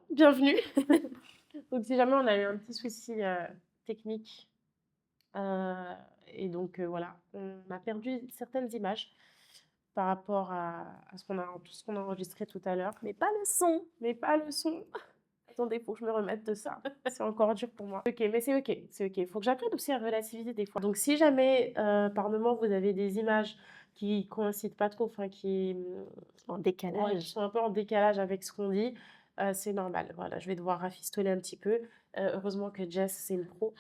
Bienvenue. Donc si jamais on a eu un petit souci, technique, heu voilà, on a perdu certaines images par rapport à ce qu'on a enregistré tout à l'heure, mais pas le son. Attendez, faut que je me remette de ça. C'est encore dur pour moi. OK, mais c'est OK, c'est OK. Faut que j'apprenne aussi à relativiser des fois. Donc si jamais, par moment, vous avez des images qui coïncident pas trop, enfin En ouais, qui décalage. sont un peu en décalage avec ce qu'on dit, c'est normal. Voilà, je vais devoir rafistoler un petit peu. Heureusement que Jess, c'est une pro.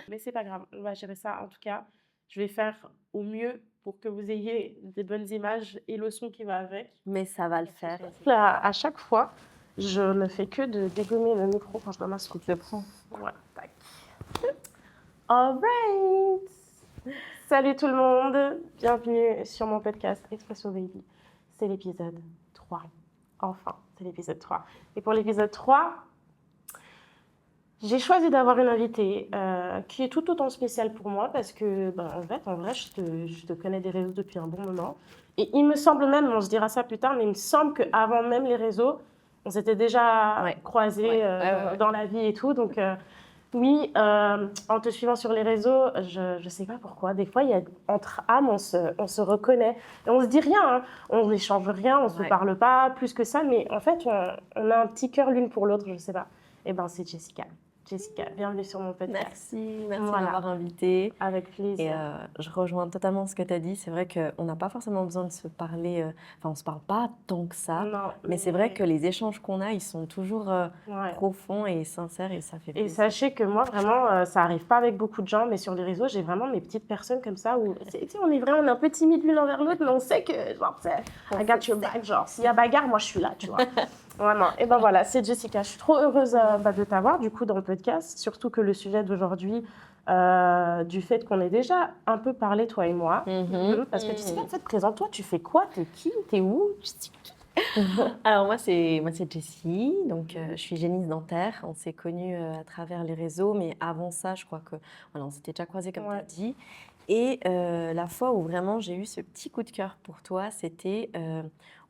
Mais c'est pas grave, on va gérer ça. En tout cas, je vais faire au mieux pour que vous ayez des bonnes images et le son qui va avec. Mais ça va le Pour que ce faire. soit Là, à chaque fois, je ne fais que de dégommer le micro quand je dois Tu m'asseoir. te le prends. Voilà, tac. All right. Salut tout le monde, bienvenue sur mon podcast Expresso Baby. C'est l'épisode 3. Enfin, c'est l'épisode 3. Et pour l'épisode 3, j'ai choisi d'avoir une invitée qui est tout autant spéciale pour moi parce que, en vrai, je te connais des réseaux depuis un bon moment. Et il me semble même, on se dira ça plus tard, mais il me semble qu'avant même les réseaux, on s'était déjà Ouais. croisés Ouais. dans la vie et tout. Donc, oui, en te suivant sur les réseaux, je ne sais pas pourquoi. Des fois, il y a, entre âmes, on se reconnaît. Et on se dit rien, hein. On n'échange rien, on ne se Ouais. parle pas plus que ça. Mais en fait, on a un petit cœur l'une pour l'autre, je ne sais pas. Eh ben, c'est Jessica. Jessica, bienvenue sur mon podcast. Merci de Voilà, m'avoir invitée. avec Et plaisir. je rejoins totalement ce que tu as dit. C'est vrai qu'on n'a pas forcément besoin de se parler, enfin, on ne se parle pas tant que ça. Non, Mais c'est vrai que les échanges qu'on a, ils sont toujours ouais. profonds et sincères et ça fait Et plaisir. sachez que moi, vraiment, ça arrive pas avec beaucoup de gens, mais sur les réseaux, j'ai vraiment mes petites personnes comme ça où, tu sais, on est vrai, on est un peu timide l'une envers l'autre, mais on sait que, genre, tu sais, I got your back, genre, s'il y a bagarre, moi, je suis là, tu vois. Vraiment. Et ben voilà, c'est Jessica. Je suis trop heureuse de t'avoir, du coup, dans le podcast, surtout que le sujet d'aujourd'hui, du fait qu'on ait déjà un peu parlé, toi et moi, parce que Jessica, en fait, présente-toi, tu fais quoi, t'es qui, t'es où? Alors moi c'est Jessie, donc je suis hygiéniste dentaire. On s'est connus à travers les réseaux, mais avant ça, je crois que voilà, on s'était déjà croisés comme tu as Ouais. dit. Et la fois où vraiment j'ai eu ce petit coup de cœur pour toi, c'était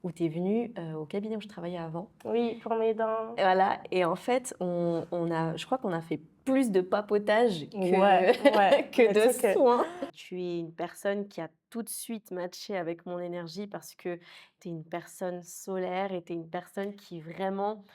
où tu es venue au cabinet où je travaillais avant. Oui, pour mes dents. Et voilà, et en fait, je crois qu'on a fait plus de papotage Ouais, ouais. que Mais tu de sais que soins. Tu es une personne qui a tout de suite matché avec mon énergie parce que tu es une personne solaire et tu es une personne qui vraiment,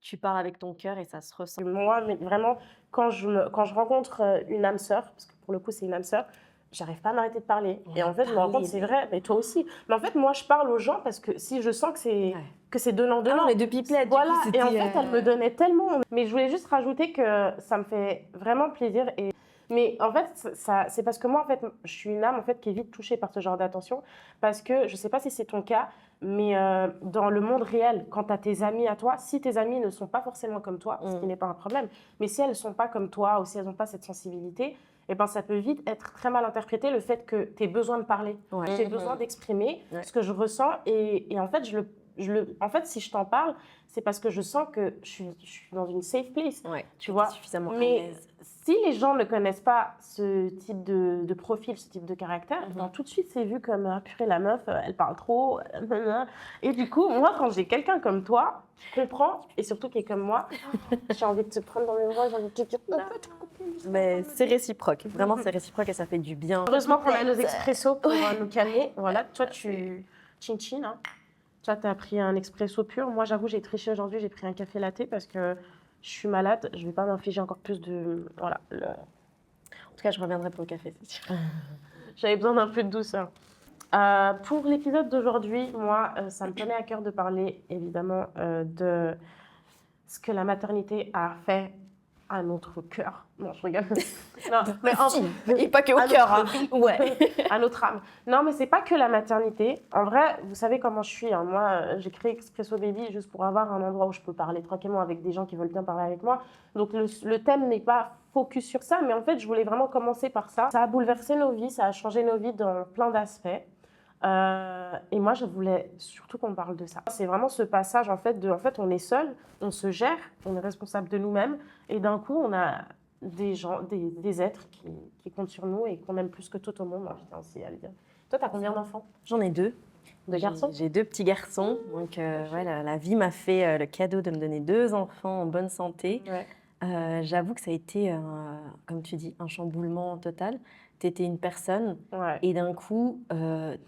tu parles avec ton cœur et ça se ressent. moi, mais vraiment, quand je rencontre une âme sœur, parce que pour le coup, c'est une âme sœur, j'arrive pas à m'arrêter de parler. On Et a en fait, je me rends compte, parlé, c'est mais vrai, mais toi aussi. Mais en fait, moi, je parle aux gens parce que si je sens que c'est ouais. Ah non, donnant-donnant, mais de pipelettes, du voilà. coup, Et en c'était, fait, elle me donnait tellement. Mais je voulais juste rajouter que ça me fait vraiment plaisir. Mais en fait, c'est parce que moi, en fait, je suis une âme en fait, qui est vite touchée par ce genre d'attention. Parce que je sais pas si c'est ton cas, mais dans le monde réel, quand tu as tes amis à toi, si tes amis ne sont pas forcément comme toi, ce qui n'est pas un problème, mais si elles ne sont pas comme toi ou si elles n'ont pas cette sensibilité, eh ben, ça peut vite être très mal interprété le fait que tu aies besoin de parler. Ouais. J'ai besoin d'exprimer Ouais. ce que je ressens et en fait, en fait, si je t'en parle, c'est parce que je sens que je suis dans une safe place, Ouais, tu que tu vois. es suffisamment à Mais l'aise. si les gens ne connaissent pas ce type de profil, ce type de caractère, ben, tout de suite, c'est vu comme ah, purée, la meuf, elle parle trop. Et du coup, moi, quand j'ai quelqu'un comme toi, qui comprend, et surtout qui est comme moi, j'ai envie de te prendre dans mes bras, j'ai envie de te dire, on peut te couper juste Mais avant de c'est réciproque, vraiment c'est réciproque et ça fait du bien. Heureusement qu'on a nos expressos pour nous calmer. Voilà, toi, Chin chin, hein. Toi, tu as pris un expresso pur. Moi, j'avoue, j'ai triché aujourd'hui, j'ai pris un café latte parce que je suis malade. Je vais pas m'infliger encore plus de. Voilà. En tout cas, je reviendrai pour le café, c'est sûr. J'avais besoin d'un peu de douceur. Pour l'épisode d'aujourd'hui, moi, ça me tenait à cœur de parler évidemment de ce que la maternité a fait à notre cœur. Non, je rigole. Non, mais Et pas que au à cœur, hein. notre vie, Ouais. à notre âme. Non, mais c'est pas que la maternité. En vrai, vous savez comment je suis, hein. Moi, j'ai créé Expresso Baby juste pour avoir un endroit où je peux parler tranquillement avec des gens qui veulent bien parler avec moi. Donc le thème n'est pas focus sur ça, mais en fait, je voulais vraiment commencer par ça. Ça a bouleversé nos vies, ça a changé nos vies dans plein d'aspects. Et moi, je voulais surtout qu'on parle de ça. C'est vraiment ce passage, en fait, en fait, on est seul, on se gère, on est responsable de nous-mêmes, et d'un coup, on a des gens, des êtres qui comptent sur nous et qu'on aime plus que tout au monde. Moi, je tiens aussi à le dire. Toi, t'as combien d'enfants? J'en ai deux. De garçons? J'ai 2 petits garçons, donc ouais, la vie m'a fait, le cadeau de me donner 2 enfants en bonne santé. Ouais. J'avoue que ça a été comme tu dis, un chamboulement total. Tu étais une personne Ouais. et d'un coup,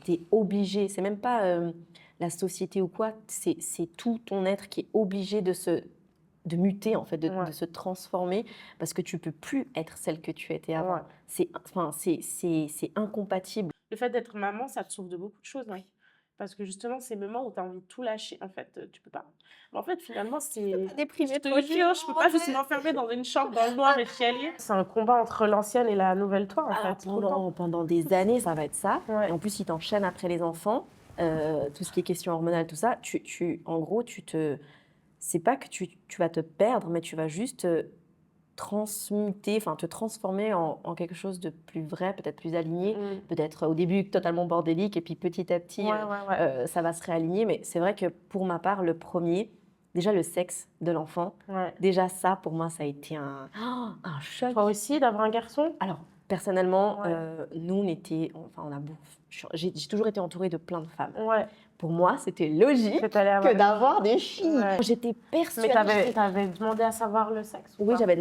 tu es obligé, c'est même pas, la société ou quoi, c'est tout ton être qui est obligé de muter en fait, Ouais. de se transformer parce que tu peux plus être celle que tu étais avant. Ouais. C'est incompatible. Le fait d'être maman, ça te sauve de beaucoup de choses, hein. Parce que justement, ces moments où tu as envie de tout lâcher, en fait, tu peux pas. Mais en fait, finalement, c'est. Déprimer Je te tranquillement, jure, je peux pas juste m'enfermer dans une chambre dans le noir et chialer. C'est un combat entre l'ancienne et la nouvelle toi, en Alors, fait, tout le temps. pendant des années, ça va être ça. Ouais. Et en plus, ils t'enchaînent après les enfants, tout ce qui est question hormonale, tout ça. En gros, c'est pas que tu vas te perdre, mais tu vas juste transmuter, enfin te transformer en quelque chose de plus vrai, peut-être plus aligné, Mm. peut-être au début totalement bordélique, et puis petit à petit, Ouais. ça va se réaligner. Mais c'est vrai que pour ma part, le premier, déjà le sexe de l'enfant, Ouais. déjà ça, pour moi, ça a été un choc. Toi aussi, d'avoir un garçon? Alors, personnellement, Ouais. nous, j'ai toujours été entourée de plein de femmes. Ouais. Pour moi, c'était logique Que t'allais avoir que d'avoir des filles. Ouais. J'étais Mais persuadée. t'avais demandé à savoir le sexe ou Oui, pas? j'avais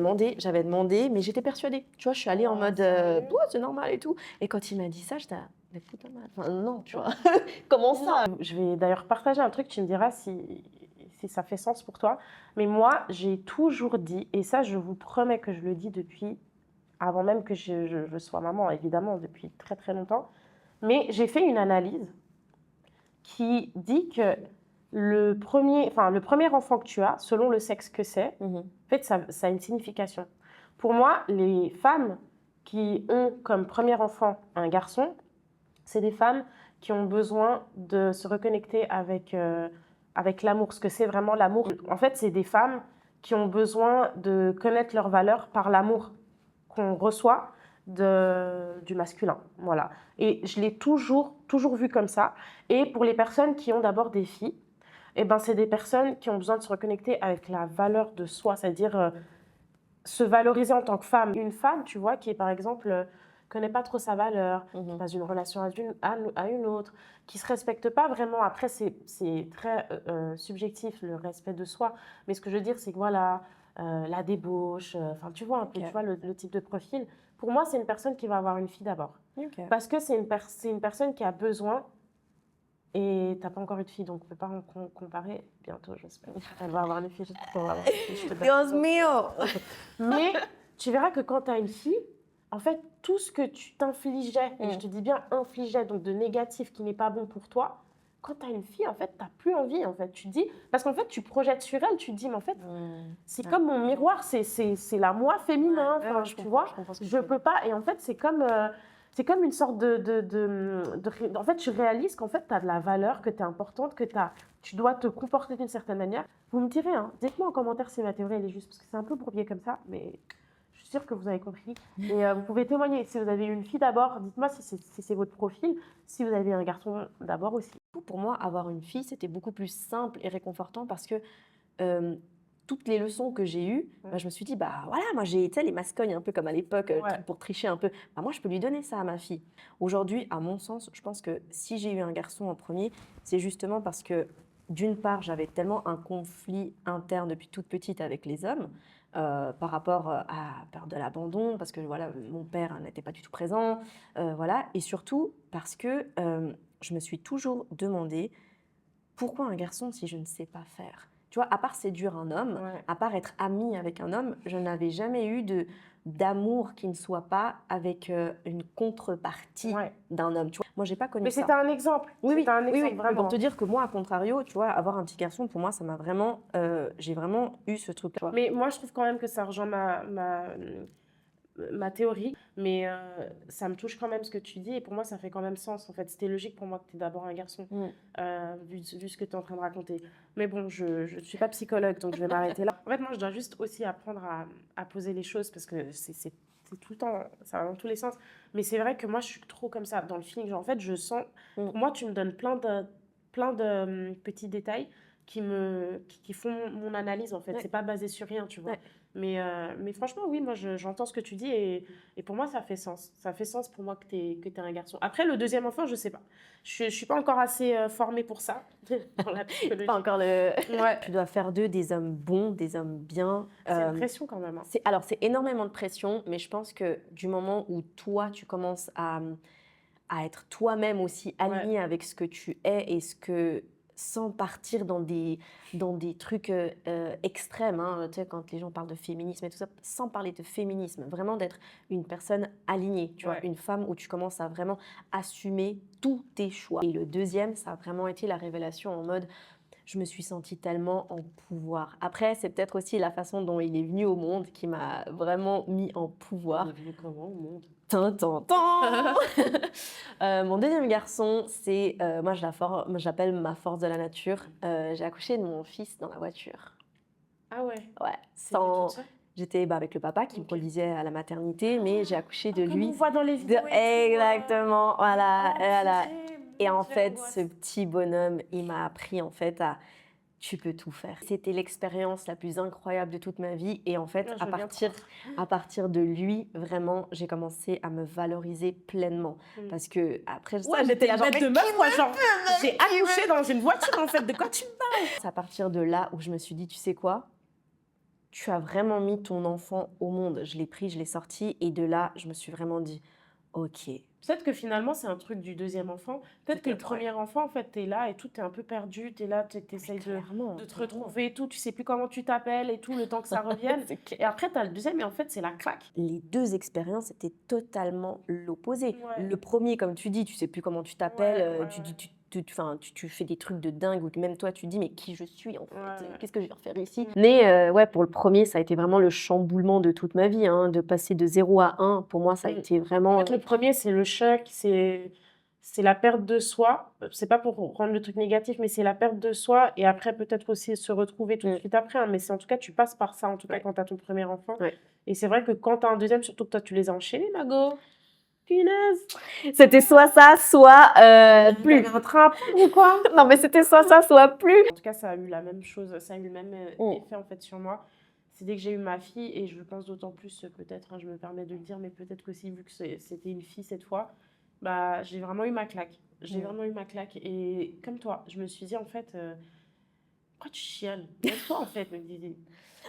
demandé, mais j'étais persuadée. Tu vois, je suis allée en Oh, mode, sérieux? ouais, c'est normal et tout. Et quand il m'a dit ça, j'étais, mais putain, enfin, non, tu vois. Comment ça? Je vais d'ailleurs partager un truc, tu me diras si ça fait sens pour toi. Mais moi, j'ai toujours dit, et ça, je vous promets que je le dis depuis avant même que je sois maman, évidemment, depuis très très longtemps. Mais j'ai fait une analyse qui dit que le premier enfant que tu as, selon le sexe que c'est, Mhm. en fait, ça a une signification. Pour moi, les femmes qui ont comme premier enfant un garçon, c'est des femmes qui ont besoin de se reconnecter avec l'amour, ce que c'est vraiment l'amour. En fait, c'est des femmes qui ont besoin de connaître leurs valeurs par l'amour qu'on reçoit du masculin. Voilà. Et je l'ai toujours vu comme ça. Et pour les personnes qui ont d'abord des filles, eh ben, c'est des personnes qui ont besoin de se reconnecter avec la valeur de soi, c'est-à-dire se valoriser en tant que femme. Une femme, tu vois, qui est par exemple connaît pas trop sa valeur, qui passe d'une relation à une autre, qui se respecte pas vraiment. Après, c'est très subjectif le respect de soi, mais ce que je veux dire, c'est que voilà, la débauche, enfin tu vois un peu, Ok. tu vois le type de profil. Pour moi, c'est une personne qui va avoir une fille d'abord, Ok. parce que c'est une personne qui a besoin. Et t'as pas encore eu de fille, donc on peut pas comparer bientôt, j'espère. Elle va avoir une fille, j'espère qu'on va avoir une fille, je te donne. Dios mío! Mais tu verras que quand tu as une fille, en fait, tout ce que tu t'infligeais, et je te dis bien infligeais, donc de négatif qui n'est pas bon pour toi, quand tu as une fille, en fait, tu n'as plus envie, en fait. Tu te dis, parce qu'en fait, tu projettes sur elle, tu te dis, mais en fait, c'est comme mon miroir, c'est la moi féminin, Ouais, enfin, je tu comprends, vois, je comprends ce que je tu veux peux pas. Et en fait, c'est comme une sorte en fait, tu réalises qu'en fait, tu as de la valeur, que tu es importante, tu dois te comporter d'une certaine manière. Vous me direz, hein, dites-moi en commentaire si ma théorie elle est juste, parce que c'est un peu bourbier comme ça, mais je suis sûre que vous avez compris. Et vous pouvez témoigner. Si vous avez une fille d'abord, dites-moi si c'est votre profil. Si vous avez un garçon d'abord aussi. Pour moi, avoir une fille, c'était beaucoup plus simple et réconfortant parce que euh, toutes les leçons que j'ai eues, bah, je me suis dit, bah voilà, moi j'ai, tu sais, les mascognes un peu comme à l'époque, le truc pour tricher un peu. Bah, moi, je peux lui donner ça à ma fille. Aujourd'hui, à mon sens, je pense que si j'ai eu un garçon en premier, c'est justement parce que, d'une part, j'avais tellement un conflit interne depuis toute petite avec les hommes. Par rapport à peur de l'abandon, parce que voilà, mon père n'était pas du tout présent, voilà, et surtout parce que je me suis toujours demandé pourquoi un garçon si je ne sais pas faire? Tu vois, à part séduire un homme, à part être amie avec un homme, je n'avais jamais eu d'amour qui ne soit pas avec une contrepartie d'un homme. Tu vois, moi, j'ai pas connu Mais ça. c'était un exemple. Oui, un exemple, mais vraiment. pour te dire que moi, à contrario, tu vois, avoir un petit garçon, pour moi, ça m'a vraiment, j'ai vraiment eu ce truc-là. Mais moi, je trouve quand même que ça rejoint ma théorie, mais ça me touche quand même ce que tu dis, et pour moi, ça fait quand même sens. En fait, c'était logique pour moi que tu es d'abord un garçon, vu ce que tu es en train de raconter. Mais bon, je ne suis pas psychologue, donc je vais m'arrêter là. En fait, moi, je dois juste aussi apprendre à poser les choses, parce que c'est tout le temps, ça va dans tous les sens. Mais c'est vrai que moi, je suis trop comme ça, dans le feeling. Genre, en fait, je sens, pour moi, tu me donnes plein de petits détails qui font mon analyse, en fait. Ouais. C'est pas basé sur rien, tu vois. Ouais. Mais franchement, oui, moi, j'entends ce que tu dis et pour moi, ça fait sens. Ça fait sens pour moi que t'es un garçon. Après, le deuxième enfant, je sais pas. Je suis pas encore assez formée pour ça, dans la psychologie. Pas encore le. Ouais, Tu dois faire d'eux des hommes bons, des hommes bien. c'est une pression quand même. Hein. C'est énormément de pression, mais je pense que du moment où toi, tu commences à être toi-même aussi aligné avec ce que tu es et ce que sans partir dans des trucs extrêmes, hein, tu sais, quand les gens parlent de féminisme et tout ça, sans parler de féminisme, vraiment d'être une personne alignée, tu vois, une femme où tu commences à vraiment assumer tous tes choix. Et le deuxième, ça a vraiment été la révélation en mode, je me suis sentie tellement en pouvoir. Après, c'est peut-être aussi la façon dont il est venu au monde qui m'a vraiment mis en pouvoir. Il est venu comment au monde? Mon deuxième garçon, c'est, moi j'appelle ma force de la nature. J'ai accouché de mon fils dans la voiture. Ah ouais? Ouais, C'était toute seule? j'étais avec le papa qui me conduisait à la maternité, mais j'ai accouché de Comme lui. on voit dans les vidéos. Exactement, voilà, voilà. Et en fait, angoisse. ce petit bonhomme, il m'a appris en fait à tu peux tout faire. C'était l'expérience la plus incroyable de toute ma vie. Et en fait, Ouais, je veux bien à partir de lui, vraiment, j'ai commencé à me valoriser pleinement. Parce que après ça, j'étais la bête de meuf, moi, genre, j'ai qui accouché dans une voiture, en fait. De quoi tu me parles? C'est à partir de là où je me suis dit, tu sais quoi? Tu as vraiment mis ton enfant au monde. Je l'ai pris, je l'ai sorti. Et de là, je me suis vraiment dit, ok. Peut-être que finalement, c'est un truc du deuxième enfant. Peut-être que le premier enfant, en fait, t'es là et tout, t'es un peu perdu, t'es là, t'essayes de te retrouver et tout, tu sais plus comment tu t'appelles et tout, le temps que ça revienne. Et après, t'as le deuxième et en fait, c'est la claque. Les deux expériences étaient totalement l'opposé. Ouais. Le premier, comme tu dis, tu sais plus comment tu t'appelles, Ouais, tu fais des trucs de dingue, ou même toi, tu dis, mais qui je suis en fait? Ouais. Qu'est-ce que je vais refaire ici? Mais ouais, pour le premier, ça a été vraiment le chamboulement de toute ma vie, hein, de passer de 0 à 1. Pour moi, ça a été vraiment... En fait, le premier, c'est le choc, c'est la perte de soi. C'est pas pour rendre le truc négatif, mais c'est la perte de soi. Et après, peut-être aussi se retrouver tout de suite après. Hein. Mais c'est en tout cas, tu passes par ça, en tout cas, quand tu as ton premier enfant. Ouais. Et c'est vrai que quand tu as un deuxième, surtout que toi, tu les as enchaînés, Mago. Punaise. C'était soit ça, soit plus. Un train à prendre ou quoi? Non, mais c'était soit ça, soit plus. En tout cas, ça a eu la même chose, ça a eu le même effet en fait sur moi. C'est dès que j'ai eu ma fille, et je pense d'autant plus, peut-être, hein, je me permets de le dire, mais peut-être qu'aussi, vu que c'était une fille cette fois, bah, j'ai vraiment eu ma claque. J'ai vraiment eu ma claque. Et comme toi, je me suis dit, en fait, pourquoi tu chiales? Même toi, en fait, me disais.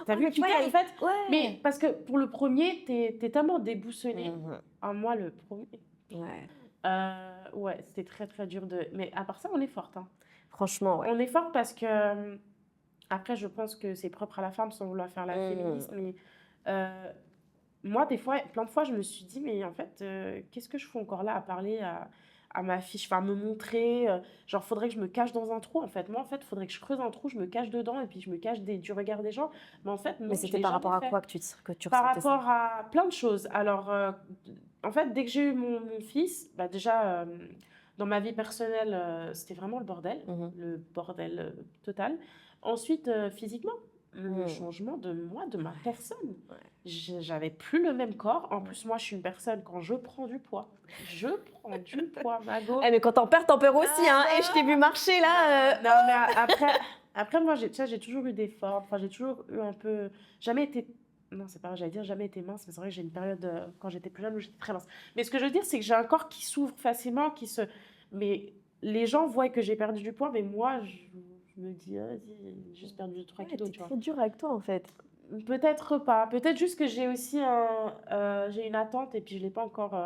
T'as vu, tu en fait. Mais parce que pour le premier, t'es tellement déboussolée. Moi, le premier. Ouais, c'était très, très dur de. Mais à part ça, on est forte. Hein. Franchement, ouais. On est forte parce que. Après, je pense que c'est propre à la femme sans vouloir faire la féministe. Mais moi, des fois, plein de fois, je me suis dit, mais en fait, qu'est-ce que je fais encore là à parler à ma fille, enfin, me montrer, genre, faudrait que je me cache dans un trou, en fait. Moi, en fait, faudrait que je creuse un trou, je me cache dedans, et puis je me cache du regard des gens. Mais en fait, non, mais c'était par rapport à quoi que tu Par ressentais ça? rapport à plein de choses. Alors, en fait, dès que j'ai eu mon fils, bah, déjà, dans ma vie personnelle, c'était vraiment le bordel total. Ensuite, physiquement, le changement de moi, de ma personne. J'avais plus le même corps. En plus, moi, je suis une personne, quand je prends du poids, Mago. Mais quand t'en perds aussi, hein. Et je t'ai vu marcher là. Non, mais après moi, j'ai toujours eu des formes. Enfin, j'ai toujours eu un peu... Jamais été... Non, c'est pas vrai, j'allais dire jamais été mince, mais c'est vrai que j'ai une période, quand j'étais plus jeune, où j'étais très mince. Mais ce que je veux dire, c'est que j'ai un corps qui s'ouvre facilement, Mais les gens voient que j'ai perdu du poids, mais moi, je me dis, vas-y, j'ai juste perdu 3 kilos, tu vois. C'est dur avec toi, en fait. Peut-être pas. Peut-être juste que j'ai aussi j'ai une attente et puis je l'ai pas encore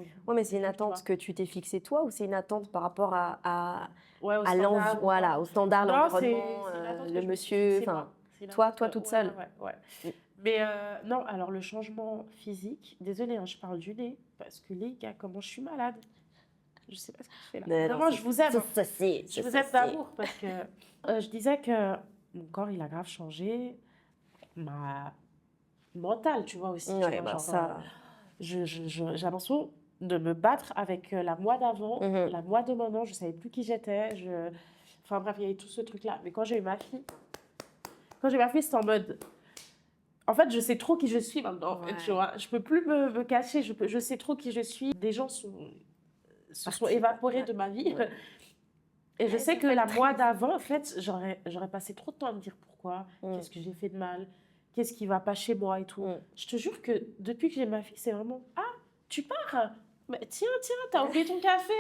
eu. Ouais, mais c'est une attente que tu t'es fixée toi ou c'est une attente par rapport à l'envie, voilà, au standard, Non, l'environnement, c'est une attente que le je me suis monsieur, fixée, enfin, moi. toi toute seule. Ouais. Mais non, alors le changement physique, désolée, hein, je parle du lait, parce que les gars, comment je suis malade. Je sais pas ce que je fais là. Mais vraiment, non, je vous aime. Je vous aime d'amour parce que je disais que mon corps, il a grave changé. Ma mentale, tu vois aussi. Ouais, tu vois, bah genre, ça... j'ai l'impression de me battre avec la moi d'avant, la moi de maintenant. Je savais plus qui j'étais. Enfin bref, il y avait tout ce truc-là. Mais quand j'ai eu ma fille, c'était en mode... En fait, je sais trop qui je suis maintenant. En fait, tu vois. Je peux plus me cacher. Je sais trop qui je suis. Des gens se sont évaporés de ma vie. Et je sais ça que fait la triste. moi d'avant, en fait, j'aurais passé trop de temps à me dire pourquoi, qu'est-ce que j'ai fait de mal, qu'est-ce qui va pas chez moi et tout. Je te jure que depuis que j'ai ma fille, c'est vraiment « Ah, tu pars? Mais tiens, t'as oublié ton café. »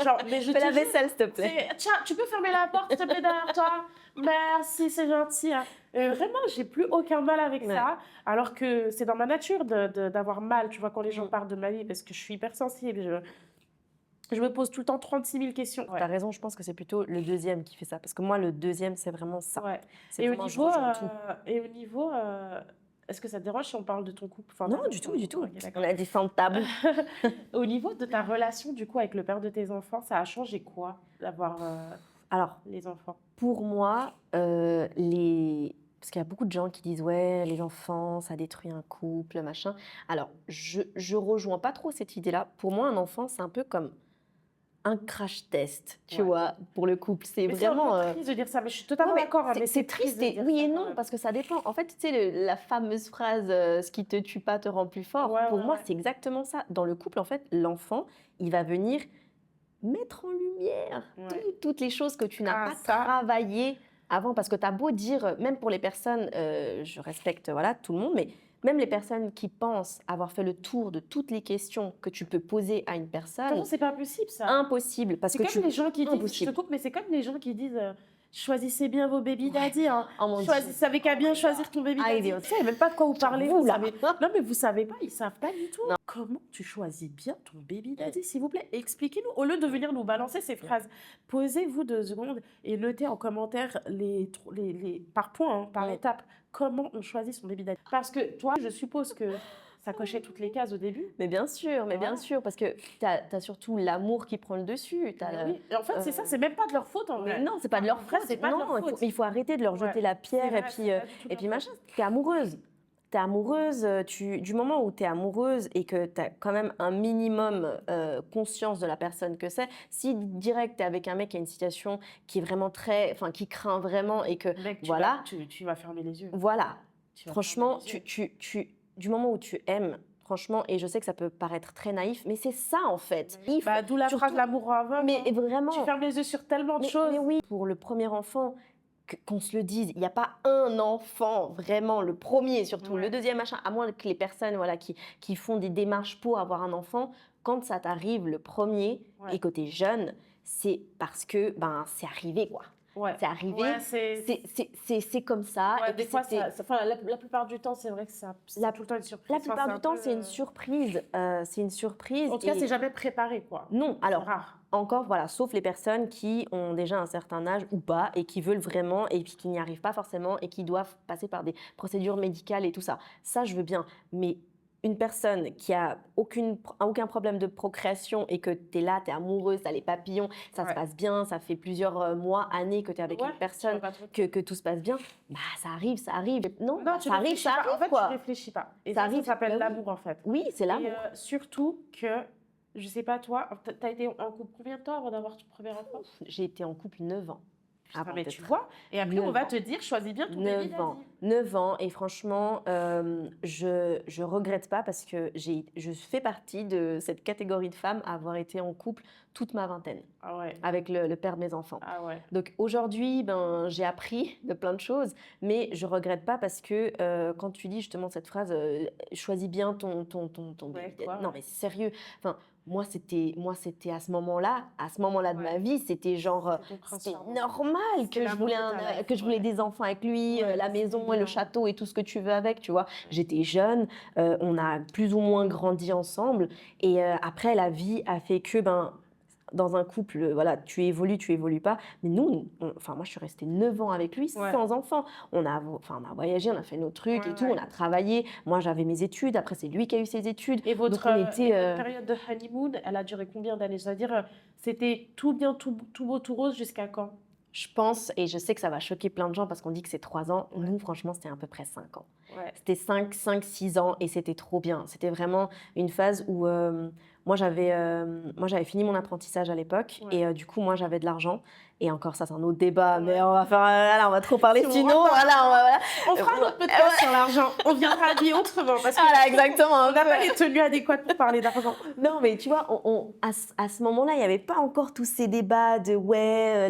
Genre, mais je Fais te la jure, vaisselle, s'il te plaît. Tiens, tu peux fermer la porte, s'il te plaît, derrière toi? Merci, c'est gentil. Hein. Vraiment, j'ai plus aucun mal avec ça. Alors que c'est dans ma nature d'avoir mal, tu vois, quand les gens parlent de ma vie, parce que je suis hypersensible. Je me pose tout le temps 36 000 questions. T'as raison, je pense que c'est plutôt le deuxième qui fait ça. Parce que moi, le deuxième, c'est vraiment ça. Ouais. C'est Et au vraiment, je niveau, rejoins tout. est-ce que ça te dérange si on parle de ton couple? Enfin, Non, du tout. Ok, d'accord. On a des fins de table. Au niveau de ta relation, du coup, avec le père de tes enfants, ça a changé quoi d'avoir Alors, les enfants? pour moi, parce qu'il y a beaucoup de gens qui disent ouais, les enfants, ça détruit un couple, machin. Alors, je rejoins pas trop cette idée-là. Pour moi, un enfant, c'est un peu comme un crash test, tu vois, pour le couple. C'est Mais vraiment. c'est un peu triste de dire ça, mais je suis totalement d'accord. Hein, mais c'est triste, de dire oui ça, et quand non, même. parce que ça dépend. En fait, tu sais, la fameuse phrase ce qui te tue pas te rend plus fort. Pour moi, c'est exactement ça. Dans le couple, en fait, l'enfant, il va venir mettre en lumière toutes les choses que tu n'as pas travaillées avant. Parce que tu as beau dire, même pour les personnes, je respecte voilà, tout le monde, mais même les personnes qui pensent avoir fait le tour de toutes les questions que tu peux poser à une personne. Non, c'est pas possible ça. Impossible. Parce que les gens qui disent, je te coupe, mais c'est comme les gens qui disent choisissez bien vos baby daddy. Hein. Savez qu'à bien choisir ton baby daddy. Tu sais même pas de quoi vous parlez. Vous, là. Non, mais vous savez pas, ils savent pas du tout. Non. Comment tu choisis bien ton baby daddy, s'il vous plaît? Expliquez-nous. Au lieu de venir nous balancer ces phrases, posez-vous 2 secondes et notez en commentaire par point, hein, par étape, comment on choisit son baby daddy. Parce que toi, je suppose que ça cochait toutes les cases au début. Mais bien sûr, parce que tu as surtout l'amour qui prend le dessus. Oui. En fait, c'est ça, c'est même pas de leur faute en vrai. Non, c'est pas de leur faute. C'est pas de leur faute. Il faut arrêter de leur jeter la pierre et puis machin. T'es amoureuse. T'es amoureuse, du moment où tu es amoureuse et que tu as quand même un minimum conscience de la personne que c'est, si direct tu es avec un mec qui a une situation qui est vraiment qui craint vraiment et que mec, voilà, tu vas fermer les yeux. Voilà. Franchement, du moment où tu aimes, franchement, et je sais que ça peut paraître très naïf, mais c'est ça en fait. D'où la phrase l'amour aveugle. Mais vraiment. Tu fermes les yeux sur tellement de choses. Mais oui, pour le premier enfant, qu'on se le dise, il n'y a pas un enfant, vraiment, le premier surtout, le deuxième machin, à moins que les personnes voilà, qui font des démarches pour avoir un enfant, quand ça t'arrive le premier et que tu es jeune, c'est parce que c'est arrivé quoi. C'est arrivé, c'est comme ça. Et des fois, la plupart du temps, c'est vrai que c'est tout le temps une surprise. La plupart du temps, c'est une surprise. C'est une surprise. En tout cas, c'est jamais préparé, quoi. Non, alors, rare. Encore, voilà, sauf les personnes qui ont déjà un certain âge ou pas et qui veulent vraiment et puis qui n'y arrivent pas forcément et qui doivent passer par des procédures médicales et tout ça. Ça, je veux bien. Mais une personne qui a aucun problème de procréation et que tu es là, tu es amoureuse, tu as les papillons, ça se passe bien, ça fait plusieurs mois, années que tu es avec une personne, que tout se passe bien, ça arrive. Non, ça arrive, en fait, quoi. tu réfléchis pas. Et ça s'appelle l'amour, en fait. Oui, c'est l'amour. Et surtout que, je sais pas toi, tu as été en couple combien de temps avant d'avoir ton premier enfant? J'ai été en couple 9 ans. Mais tu vois, et après on va te dire, choisis bien ton baby daddy. 9 ans, et franchement, je regrette pas parce que je fais partie de cette catégorie de femmes à avoir été en couple toute ma vingtaine avec le père de mes enfants. Donc aujourd'hui, j'ai appris de plein de choses, mais je regrette pas parce que quand tu dis justement cette phrase, choisis bien ton baby daddy. Non mais sérieux, enfin. Moi, c'était à ce moment-là de ma vie, c'était genre, c'était normal que je voulais des enfants avec lui, la maison et le château et tout ce que tu veux avec, tu vois. J'étais jeune, on a plus ou moins grandi ensemble et après, la vie a fait que, dans un couple, voilà, tu évolues pas. Mais nous, moi, je suis restée 9 ans avec lui sans enfant. On a voyagé, on a fait nos trucs et tout, on a travaillé. Moi, j'avais mes études. Après, c'est lui qui a eu ses études. Et votre période de honeymoon, elle a duré combien d'années? C'est-à-dire, c'était tout bien, tout beau, tout rose jusqu'à quand? Je pense, et je sais que ça va choquer plein de gens parce qu'on dit que c'est 3 ans. Nous, franchement, c'était à peu près 5 ans. C'était 5-6 ans et c'était trop bien. C'était vraiment une phase où moi, j'avais fini mon apprentissage à l'époque et du coup, moi, j'avais de l'argent. Et encore, ça, c'est un autre débat, mais on va faire, voilà, on va trop parler Si sinon, voilà. On fera notre podcast sur l'argent. On viendra habiller autrement parce que Voilà, exactement. on n'a pas les tenues adéquates pour parler d'argent. Non, mais tu vois, à ce moment-là, il n'y avait pas encore tous ces débats de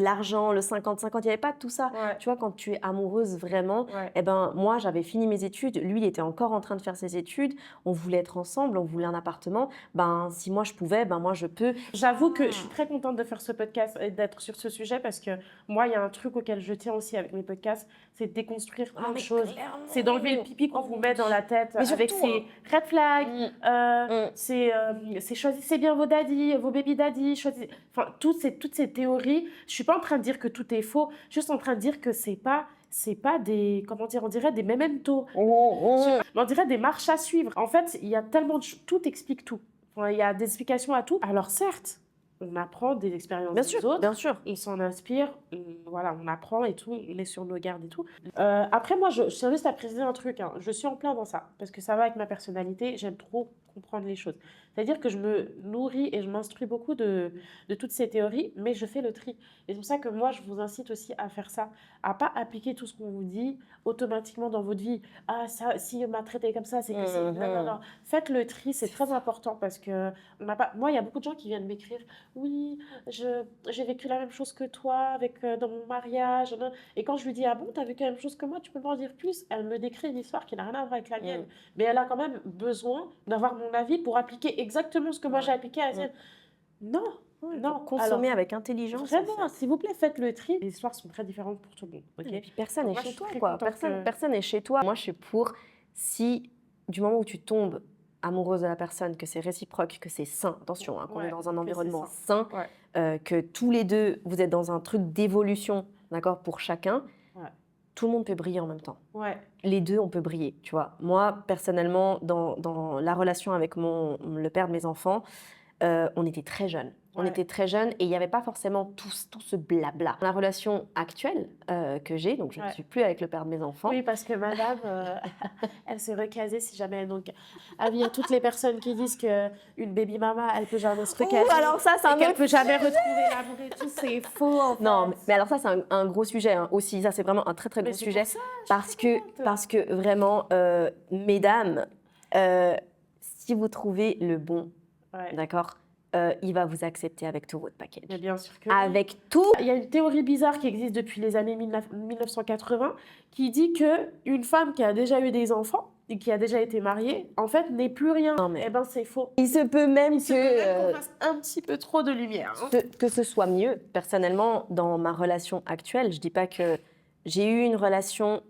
l'argent, le 50-50, il n'y avait pas tout ça. Ouais. Tu vois, quand tu es amoureuse vraiment, eh ben, moi, j'avais fini mes études, lui, il était encore en train de faire ses études, on voulait être ensemble, on voulait un appartement. Ben, si moi je pouvais, ben moi je peux. J'avoue que je suis très contente de faire ce podcast et d'être sur ce sujet parce que moi, il y a un truc auquel je tiens aussi avec mes podcasts, c'est de déconstruire plein de choses. C'est d'enlever le pipi qu'on vous met dans la tête avec ces red flags, c'est choisissez bien vos daddies, vos baby daddies, enfin, toutes ces théories. Je suis pas en train de dire que tout est faux, juste en train de dire que c'est pas des, comment dire, on dirait des mementos. On dirait des marches à suivre. En fait, il y a tellement de tout explique tout. Enfin, il y a des explications à tout. Alors certes, on apprend des expériences des autres. Bien sûr. On s'en inspire, voilà, on apprend et tout, on est sur nos gardes et tout. Après, moi, je tiens juste à préciser un truc. Hein. Je suis en plein dans ça, parce que ça va avec ma personnalité. J'aime trop comprendre les choses. C'est-à-dire que je me nourris et je m'instruis beaucoup de toutes ces théories, mais je fais le tri. Et c'est pour ça que moi, je vous incite aussi à faire ça, à pas appliquer tout ce qu'on vous dit automatiquement dans votre vie. Ah, ça, si on m'a traité comme ça, c'est que c'est... Non. Faites le tri, c'est très important, parce que on n'a pas... Moi, il y a beaucoup de gens qui viennent m'écrire « Oui, j'ai vécu la même chose que toi avec, dans mon mariage. » Et quand je lui dis « Ah bon, t'as vécu la même chose que moi, tu peux m'en dire plus ?» Elle me décrit une histoire qui n'a rien à voir avec la mienne. Mais elle a quand même besoin d'avoir mon avis pour appliquer exactement ce que moi j'ai appliqué à la sienne. Non, non. Consommer avec intelligence. Vraiment, s'il vous plaît, faites le tri. Les histoires sont très différentes pour tout le monde. Et puis personne n'est chez toi, très quoi. contente Personne n'est chez toi. Moi, je suis pour, si du moment où tu tombes amoureuse de la personne, que c'est réciproque, que c'est sain, attention, hein, qu'on est dans un environnement sain, que tous les deux, vous êtes dans un truc d'évolution, d'accord, pour chacun, tout le monde peut briller en même temps. Les deux, on peut briller, tu vois. Moi, personnellement, dans la relation avec le père de mes enfants, on était très jeunes. On était très jeunes et il n'y avait pas forcément tout ce blabla. La relation actuelle que j'ai, donc je ne suis plus avec le père de mes enfants. Oui, parce que madame, elle s'est recasée si jamais. Donc, avis à toutes les personnes qui disent qu'une baby mama, elle peut jamais se recaser. Alors ça, c'est un qu'elle peut jamais retrouver l'amour et tout, c'est faux en fait. Non, mais alors ça, c'est un gros sujet hein, aussi. Ça, c'est vraiment un très, très gros sujet. Parce que vraiment, mesdames, si vous trouvez le bon, d'accord, il va vous accepter avec tout votre package. Mais bien sûr que avec tout. Il y a une théorie bizarre qui existe depuis les années 1980 qui dit qu'une femme qui a déjà eu des enfants et qui a déjà été mariée, en fait, n'est plus rien. Non, mais eh ben, c'est faux. Il se peut même qu'on fasse un petit peu trop de lumière. Hein. Que ce soit mieux. Personnellement, dans ma relation actuelle, je dis pas que j'ai eu une relation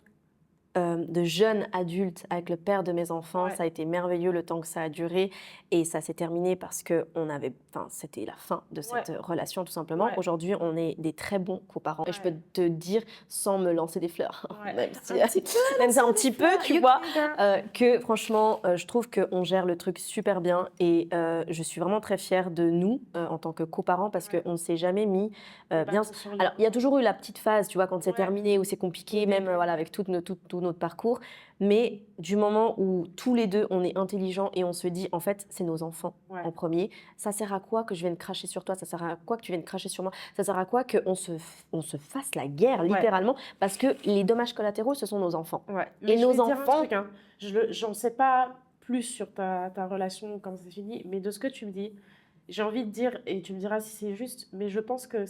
de jeune adulte avec le père de mes enfants. Ça a été merveilleux le temps que ça a duré et ça s'est terminé parce que c'était la fin de cette relation tout simplement. Aujourd'hui, on est des très bons coparents et je peux te dire sans me lancer des fleurs, même si un petit peu, tu vois, que franchement, je trouve qu'on gère le truc super bien et je suis vraiment très fière de nous en tant que coparents parce qu'on ne s'est jamais mis bien. Alors, il y a toujours eu la petite phase, tu vois, quand c'est terminé où c'est compliqué, même voilà, avec tout notre parcours, mais du moment où tous les deux on est intelligents et on se dit en fait c'est nos enfants en premier, ça sert à quoi que je vienne cracher sur toi, ça sert à quoi que tu viennes cracher sur moi, ça sert à quoi qu'on se fasse la guerre littéralement parce que les dommages collatéraux ce sont nos enfants et nos enfants. J'en sais pas plus sur ta relation quand c'est fini, mais de ce que tu me dis, j'ai envie de dire et tu me diras si c'est juste, mais je pense que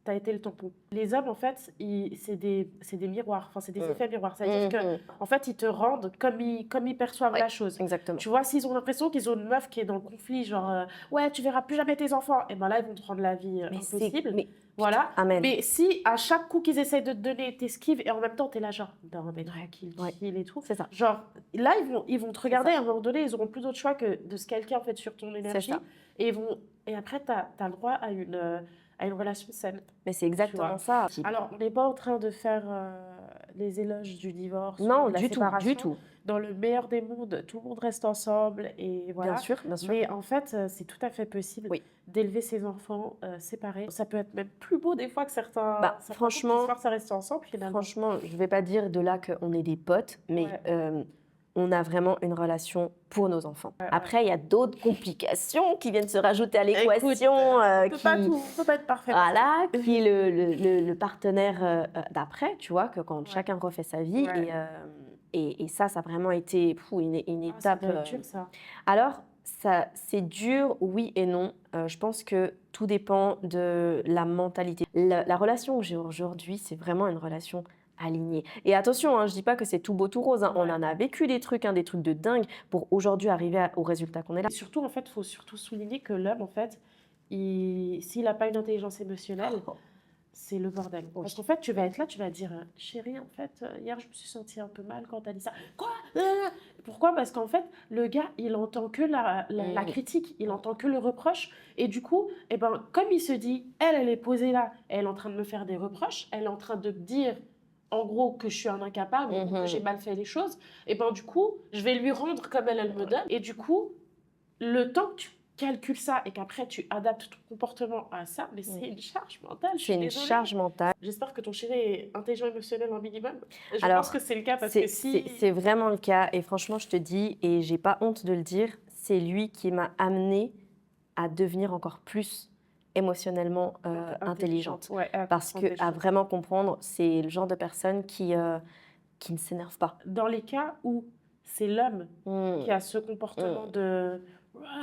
t'as été le tampon. Les hommes, en fait, c'est des miroirs, enfin, c'est des effets miroirs. C'est-à-dire qu'en fait, ils te rendent comme ils perçoivent la chose. Exactement. Tu vois, s'ils ont l'impression qu'ils ont une meuf qui est dans le conflit, genre, ouais, tu verras plus jamais tes enfants, et ben là, ils vont te rendre la vie impossible. Voilà. Amen. Mais si, à chaque coup qu'ils essayent de te donner, t'esquives, et en même temps, t'es là, genre, non, mais tranquille, chill et tout. C'est ça. Genre, là, ils vont te regarder, à un moment donné, ils auront plus d'autre choix que de se calquer, en fait, sur ton énergie. Et après, t'as le droit à une relation saine. Mais c'est exactement ça. Alors, on n'est pas en train de faire les éloges du divorce. Non, ou de la séparation. du tout. Dans le meilleur des mondes, tout le monde reste ensemble et voilà. Bien sûr. Mais en fait, c'est tout à fait possible d'élever ses enfants séparés. Ça peut être même plus beau des fois que certains franchement, couples qui se forcent à rester ensemble finalement. Franchement, je vais pas dire de là qu'on est des potes, mais on a vraiment une relation pour nos enfants. Après, il y a d'autres complications qui viennent se rajouter à l'équation. On peut pas tout, on peut pas être parfait. Voilà, qui est le partenaire d'après, tu vois, que quand chacun refait sa vie. Et ça a vraiment été une étape. Ça doit être dur, ça. Alors, c'est dur, oui et non. Je pense que tout dépend de la mentalité. La relation que j'ai aujourd'hui, c'est vraiment une relation alignée. Et attention, hein, je dis pas que c'est tout beau, tout rose. Hein. On en a vécu des trucs de dingue pour aujourd'hui arriver au résultat qu'on est là. Et surtout, en fait, il faut surtout souligner que l'homme, en fait, s'il n'a pas une intelligence émotionnelle, c'est le bordel. Parce qu'en fait, tu vas être là, tu vas dire chérie, en fait, hier, je me suis sentie un peu mal quand tu as dit ça. Quoi? Pourquoi? Parce qu'en fait, le gars, il entend que la critique, il entend que le reproche. Et du coup, eh ben, comme il se dit, elle est posée là, elle est en train de me faire des reproches, elle est en train de me dire, en gros, que je suis un incapable, que j'ai mal fait les choses, et ben du coup, je vais lui rendre comme elle me donne. Et du coup, le temps que tu calcules ça et qu'après tu adaptes ton comportement à ça, mais c'est une charge mentale. C'est une charge mentale. J'espère que ton chéri est intelligent émotionnel un minimum. Je pense que c'est le cas parce que c'est vraiment le cas. Et franchement, je te dis, et j'ai pas honte de le dire, c'est lui qui m'a amenée à devenir encore plus émotionnellement intelligente. Parce qu'à vraiment comprendre, c'est le genre de personne qui ne s'énerve pas. Dans les cas où c'est l'homme qui a ce comportement de...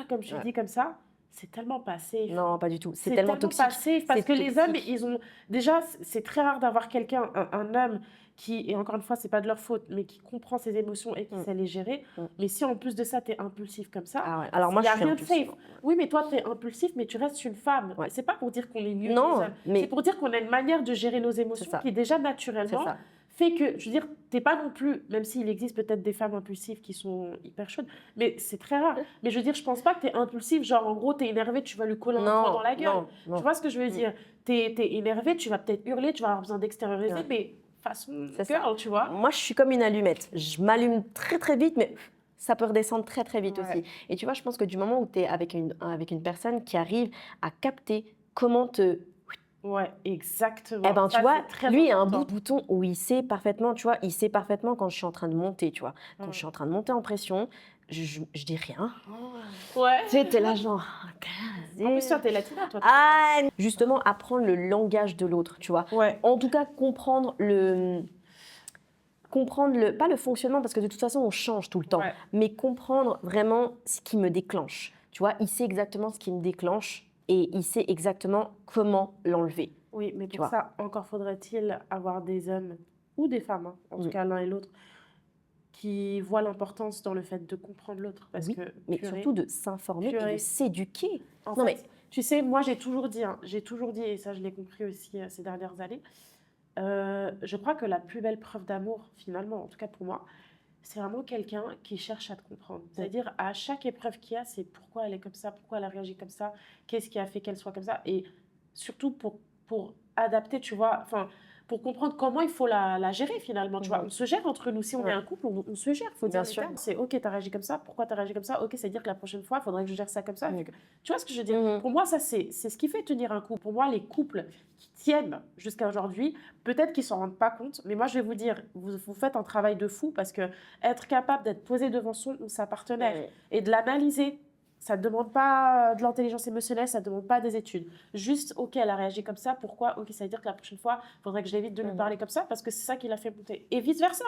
comme je dis comme ça, c'est tellement passé. Non, pas du tout. C'est tellement toxique. Passé parce que les hommes, ils ont... Déjà, c'est très rare d'avoir quelqu'un, un homme qui, et encore une fois, c'est pas de leur faute, mais qui comprend ses émotions et qui sait les gérer. Mais si en plus de ça, t'es impulsif comme ça, alors moi, il n'y a rien de safe. Oui, mais toi, t'es impulsif, mais tu restes une femme. C'est pas pour dire qu'on est mieux que les hommes. C'est pour dire qu'on a une manière de gérer nos émotions qui est déjà naturellement... fait que, je veux dire, t'es pas non plus, même s'il existe peut-être des femmes impulsives qui sont hyper chaudes, mais c'est très rare. Mais je veux dire, je pense pas que t'es impulsive, genre en gros, t'es énervé, tu vas lui coller un poing dans la gueule. Tu vois ce que je veux dire? T'es énervé, tu vas peut-être hurler, tu vas avoir besoin d'extérioriser, mais façon girl, tu vois. Moi, je suis comme une allumette. Je m'allume très très vite, mais ça peut redescendre très très vite aussi. Et tu vois, je pense que du moment où tu es avec une personne qui arrive à capter comment te... Ouais, exactement. Eh ben, tu vois, lui, il a un bouton où il sait parfaitement, tu vois, il sait parfaitement quand je suis en train de monter, tu vois. Quand je suis en train de monter en pression, je dis rien. Ouais. Tu sais, t'es là genre... En plus, toi, t'es latina, toi. Justement, apprendre le langage de l'autre, tu vois. En tout cas, comprendre pas le fonctionnement, parce que de toute façon, on change tout le temps, mais comprendre vraiment ce qui me déclenche. Tu vois, il sait exactement ce qui me déclenche. Et il sait exactement comment l'enlever. Oui, mais pour ça, encore faudrait-il avoir des hommes ou des femmes, hein, en tout cas l'un et l'autre, qui voient l'importance dans le fait de comprendre l'autre. Mais surtout de s'informer et de s'éduquer. Tu sais, moi j'ai toujours dit, et ça je l'ai compris aussi ces dernières années, je crois que la plus belle preuve d'amour, finalement, en tout cas pour moi, c'est vraiment quelqu'un qui cherche à te comprendre. C'est-à-dire, à chaque épreuve qu'il y a, c'est pourquoi elle est comme ça, pourquoi elle a réagi comme ça, qu'est-ce qui a fait qu'elle soit comme ça. Et surtout pour adapter, tu vois, pour comprendre comment il faut la gérer finalement. Tu vois, on se gère entre nous. Si on est un couple, on se gère. Faut dire sûr. C'est OK, t'as réagi comme ça, pourquoi t'as réagi comme ça? OK, c'est-à-dire que la prochaine fois, il faudrait que je gère ça comme ça. Tu vois ce que je veux dire? Pour moi, ça, c'est ce qui fait tenir un couple. Pour moi, les couples qui tiennent jusqu'à aujourd'hui, peut-être qu'ils ne s'en rendent pas compte, mais moi, je vais vous dire, vous faites un travail de fou parce que être capable d'être posé devant sa partenaire et de l'analyser, ça ne demande pas de l'intelligence émotionnelle, ça ne demande pas des études. Juste, OK, elle a réagi comme ça, pourquoi? OK, ça veut dire que la prochaine fois, il faudrait que j'évite de lui parler comme ça parce que c'est ça qui l'a fait monter. Et vice-versa.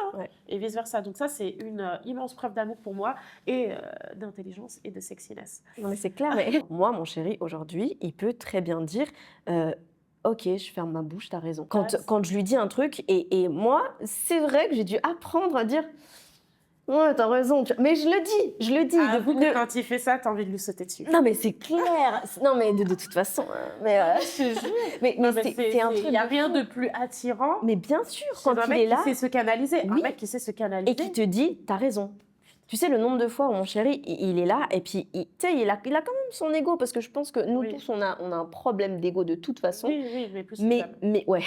Et vice-versa. Donc ça, c'est une immense preuve d'amour pour moi et d'intelligence et de sexiness. Non, mais c'est clair. Mais moi, mon chéri, aujourd'hui, il peut très bien dire... OK, je ferme ma bouche, t'as raison. Quand je lui dis un truc, et moi, c'est vrai que j'ai dû apprendre à dire... Ouais, t'as raison. Mais je le dis. Quand il fait ça, t'as envie de lui sauter dessus. Non, mais c'est clair. Non, mais de toute façon. Mais c'est un truc. Il n'y a rien de plus attirant. Mais bien sûr, quand il est là. Un mec qui sait se canaliser. Un mec qui sait se canaliser. Et qui te dit, t'as raison. Tu sais, le nombre de fois où mon chéri, il est là, et puis, il a quand même son ego, parce que je pense que nous tous, on a un problème d'ego de toute façon. Oui, mais plus ouais.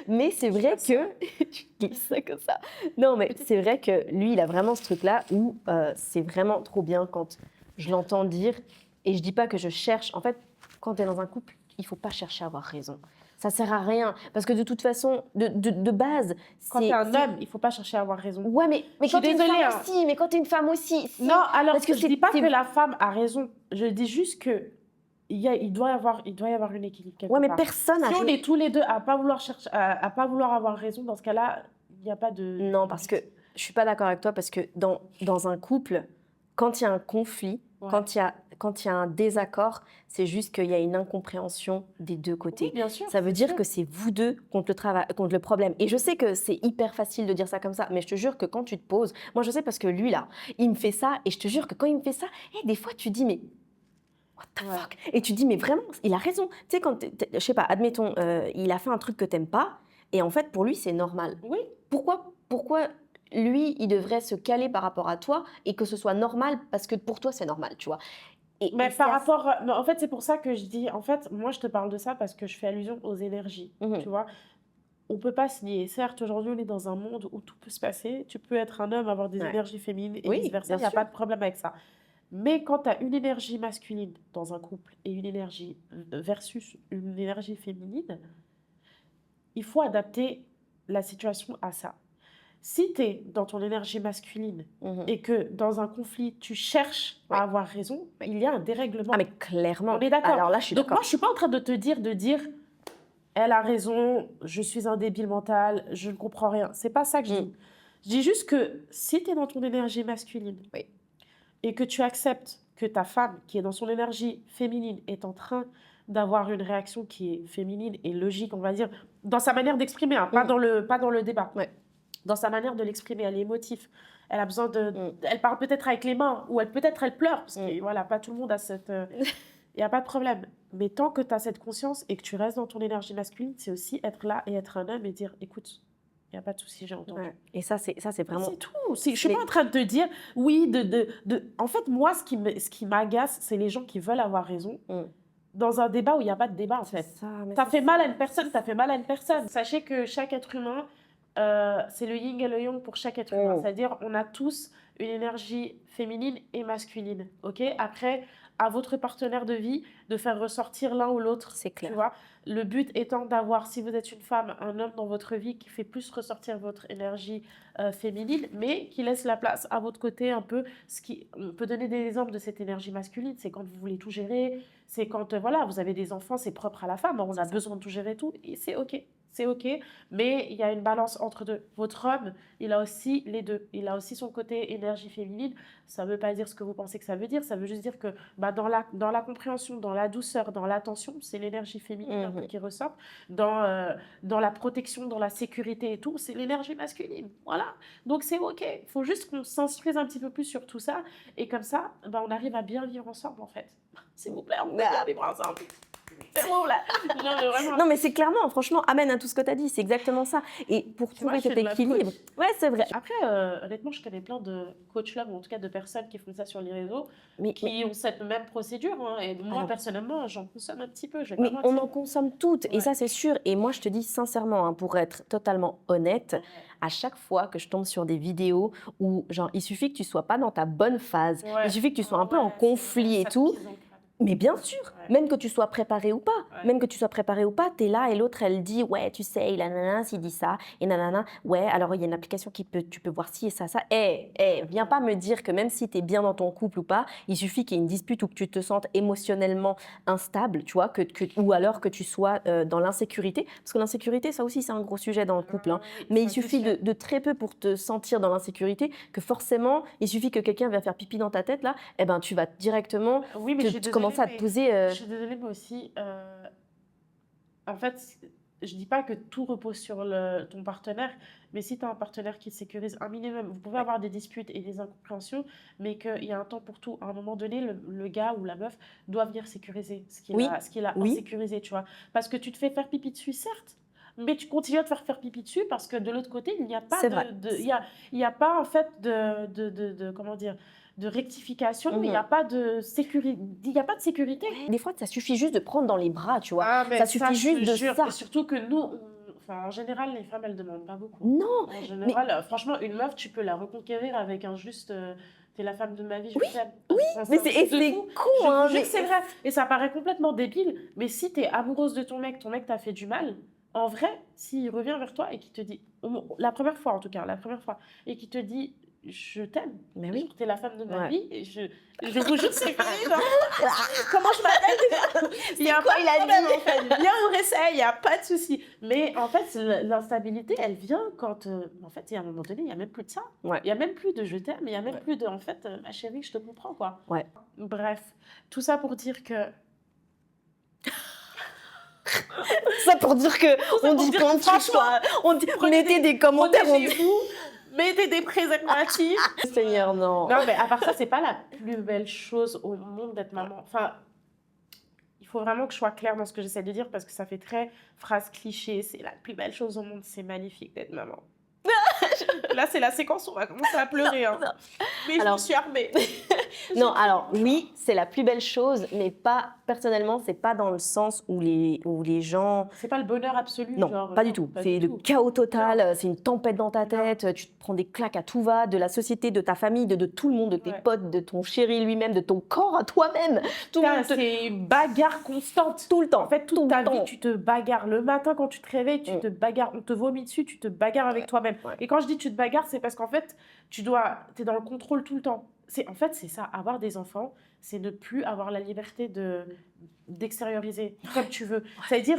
Mais c'est vrai que... tu glisses ça comme ça. Non, mais c'est vrai que lui, il a vraiment ce truc-là où c'est vraiment trop bien quand je l'entends dire, et je dis pas que je cherche... En fait, quand tu es dans un couple, il faut pas chercher à avoir raison. Ça sert à rien. Parce que de toute façon, de base, quand t'es un homme, il faut pas chercher à avoir raison. Ouais, mais quand t'es une femme aussi, mais quand t'es une femme aussi. Si. Non, alors parce que je dis pas que la femme a raison. Je dis juste que il doit y avoir un équilibre quelque part. Ouais, mais personne si on est tous les deux à pas vouloir chercher, à pas vouloir avoir raison, dans ce cas-là, il n'y a pas de... Non, parce que je suis pas d'accord avec toi, parce que dans un couple, quand il y a un conflit, quand il y a un désaccord, c'est juste qu'il y a une incompréhension des deux côtés. Oui, bien sûr, ça veut dire que c'est vous deux contre le problème. Et je sais que c'est hyper facile de dire ça comme ça, mais je te jure que quand tu te poses, moi je sais parce que lui là, il me fait ça, et je te jure que quand il me fait ça, des fois tu dis mais what the fuck? Et tu dis mais vraiment, il a raison. Tu sais, quand je sais pas, admettons, il a fait un truc que t'aimes pas, et en fait pour lui c'est normal. Oui. Pourquoi lui, il devrait se caler par rapport à toi et que ce soit normal parce que pour toi, c'est normal, tu vois. Mais par rapport... Non, en fait, c'est pour ça que je dis... En fait, moi, je te parle de ça parce que je fais allusion aux énergies, tu vois. On peut pas se nier. Certes, aujourd'hui, on est dans un monde où tout peut se passer. Tu peux être un homme, avoir des énergies féminines et vice-versa. Il n'y a pas de problème avec ça. Mais quand tu as une énergie masculine dans un couple et une énergie versus une énergie féminine, il faut adapter la situation à ça. Si tu es dans ton énergie masculine et que dans un conflit, tu cherches à avoir raison, il y a un dérèglement. Ah, mais clairement. On est d'accord. Alors là, je suis d'accord. Donc moi, je ne suis pas en train de te dire, elle a raison, je suis un débile mental, je ne comprends rien. C'est pas ça que je dis. Je dis juste que si tu es dans ton énergie masculine et que tu acceptes que ta femme, qui est dans son énergie féminine, est en train d'avoir une réaction qui est féminine et logique, on va dire, dans sa manière d'exprimer, hein, pas dans le débat. Dans sa manière de l'exprimer, elle est émotive. Elle a besoin de... Elle parle peut-être avec les mains, ou peut-être elle pleure, parce que voilà, pas tout le monde a cette... Il n'y a pas de problème. Mais tant que tu as cette conscience et que tu restes dans ton énergie masculine, c'est aussi être là et être un homme et dire, écoute, il n'y a pas de souci, j'ai entendu. Et ça, c'est vraiment... C'est tout. Je ne suis pas en train de te dire, oui, En fait, moi, ce qui m'agace, c'est les gens qui veulent avoir raison dans un débat où il n'y a pas de débat, en fait. T'as fait mal à une personne, t'as fait mal à une personne. Sachez que chaque être humain... c'est le yin et le yang pour chaque être humain. C'est-à-dire, on a tous une énergie féminine et masculine. Ok. Après, à votre partenaire de vie de faire ressortir l'un ou l'autre. C'est clair. Tu vois, le but étant d'avoir, si vous êtes une femme, un homme dans votre vie qui fait plus ressortir votre énergie féminine, mais qui laisse la place à votre côté un peu. On peut donner des exemples de cette énergie masculine. C'est quand vous voulez tout gérer. C'est quand voilà, vous avez des enfants, c'est propre à la femme. On a besoin de tout gérer tout et c'est ok. C'est ok, mais il y a une balance entre deux. Votre homme, il a aussi les deux. Il a aussi son côté énergie féminine. Ça ne veut pas dire ce que vous pensez que ça veut dire. Ça veut juste dire que dans la compréhension, dans la douceur, dans l'attention, c'est l'énergie féminine un peu qui ressort. Dans la protection, dans la sécurité et tout, c'est l'énergie masculine. Voilà. Donc c'est ok. Il faut juste qu'on s'instruise un petit peu plus sur tout ça. Et comme ça, on arrive à bien vivre ensemble en fait. S'il vous plaît, on peut bien vivre ensemble. C'est bon là. Non, mais vraiment. Non, mais c'est clairement, franchement, amen à tout ce que tu as dit. C'est exactement ça. Et pour trouver cet équilibre. Ouais, c'est vrai. Après, honnêtement, je connais plein de coachs là, ou en tout cas de personnes qui font ça sur les réseaux, qui ont cette même procédure. Hein, et moi, personnellement, j'en consomme un petit peu. Mais on en consomme toutes. Et ça, c'est sûr. Et moi, je te dis sincèrement, hein, pour être totalement honnête, à chaque fois que je tombe sur des vidéos où, genre, il suffit que tu sois pas dans ta bonne phase, il suffit que tu sois un peu en conflit et tout. Mais bien sûr, même que tu sois préparé ou pas, t'es là et l'autre elle dit ouais tu sais il a nanana s'il dit ça et nanana ouais alors il y a une application tu peux voir ci et ça. Viens pas me dire que même si t'es bien dans ton couple ou pas, il suffit qu'il y ait une dispute ou que tu te sentes émotionnellement instable, tu vois, ou alors que tu sois dans l'insécurité, parce que l'insécurité ça aussi c'est un gros sujet dans le couple, hein. Mais il suffit de très peu pour te sentir dans l'insécurité que forcément il suffit que quelqu'un vienne faire pipi dans ta tête là, et ben tu vas directement commencer à te poser... Je suis désolée, mais aussi, en fait, je dis pas que tout repose sur ton partenaire, mais si tu as un partenaire qui sécurise un minimum, vous pouvez avoir des disputes et des incompréhensions, mais qu'il y a un temps pour tout. À un moment donné, le gars ou la meuf doit venir sécuriser ce qu'il a insécurisé, tu vois. Parce que tu te fais faire pipi dessus, certes, mais tu continues à te faire pipi dessus parce que de l'autre côté, il n'y a pas il y a pas en fait comment dire, de rectification, il n'y a pas de sécurité. Des fois, ça suffit juste de prendre dans les bras, tu vois. Ça suffit juste de ça. Et surtout que nous, Enfin, en général, les femmes, elles demandent pas beaucoup. Non, En général, franchement, une meuf, tu peux la reconquérir avec un juste t'es la femme de ma vie, je t'aime. Enfin, mais un c'est truc de c'est fou. con, Je hein, vous jure mais que c'est vrai. Et ça paraît complètement débile, mais si t'es amoureuse de ton mec t'a fait du mal, en vrai, s'il revient vers toi et qu'il te dit, la première fois en tout cas, la première fois, et qu'il te dit je t'aime, Mais oui. t'es la femme de ma Ouais. vie, et je vous jure, c'est fini. Genre, comment je m'appelle déjà? Il y a quoi, pas il de a problème dit en fait. Viens, on réessaye, il n'y a pas de souci. Mais en fait, l'instabilité, elle vient quand, en fait, il y a un moment donné, il n'y a même plus de ça. Ouais. Il n'y a même plus de je t'aime, il n'y a même Ouais. plus de, en fait, ma chérie, je te comprends, quoi. Ouais. Bref, tout ça pour dire que... Ça pour dire que on pour dit dire plein que de trucs, quoi. On dit, mettez des commentaires, on dit... Protégez-vous, mettez des préservatifs. Seigneur, non. Non, mais à part ça, c'est pas la plus belle chose au monde d'être maman. Enfin, il faut vraiment que je sois claire dans ce que j'essaie de dire parce que ça fait très phrase cliché. C'est la plus belle chose au monde, c'est magnifique d'être maman. Là, c'est la séquence où on va commencer à pleurer. Hein. Mais Alors, je me suis armée. Non, alors oui, c'est la plus belle chose, mais pas personnellement, c'est pas dans le sens où les gens. C'est pas le bonheur absolu. Non, genre, pas non, du tout. pas C'est du le tout. chaos total, Non. c'est une tempête dans ta tête, tu te prends des claques à tout va, de la société, de ta famille, de tout le monde, de tes Ouais. potes, de ton chéri lui-même, de ton corps à toi-même. Tout le Putain, monde te- c'est une bagarre constante. Tout le temps. En fait, toute tout ta le vie, temps. tu te bagarres. Le matin, quand tu te réveilles, tu Mm. te bagarres. On te vomit dessus, tu te bagarres avec toi-même. Ouais. Et quand je dis tu te bagarres, c'est parce qu'en fait, t'es dans le contrôle tout le temps. En fait, c'est ça. Avoir des enfants, c'est ne plus avoir la liberté d'extérioriser comme tu veux. C'est-à-dire,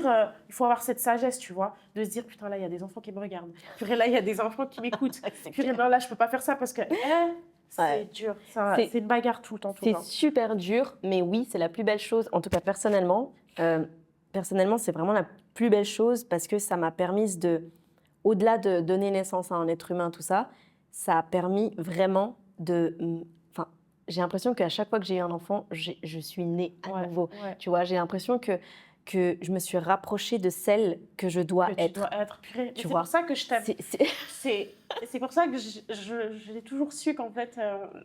il faut avoir cette sagesse, tu vois, de se dire, putain, là, il y a des enfants qui me regardent. Purée, là, il y a des enfants qui m'écoutent. Purée, non, là, je peux pas faire ça parce que... c'est Ouais. dur. C'est- C'est une bagarre tout le temps. Tout le C'est temps. super dur, mais oui, c'est la plus belle chose. En tout cas, personnellement, c'est vraiment la plus belle chose parce que ça m'a permis au-delà de donner naissance à un être humain, tout ça, ça a permis vraiment enfin, j'ai l'impression qu'à chaque fois que j'ai eu un enfant, je suis née à Ouais, nouveau. ouais. Tu vois, j'ai l'impression que je me suis rapprochée de celle que je dois Que tu être. dois être. Purée, mais Tu c'est vois. pour ça que je t'aime. C'est- C'est pour ça que je l'ai toujours su qu'en fait,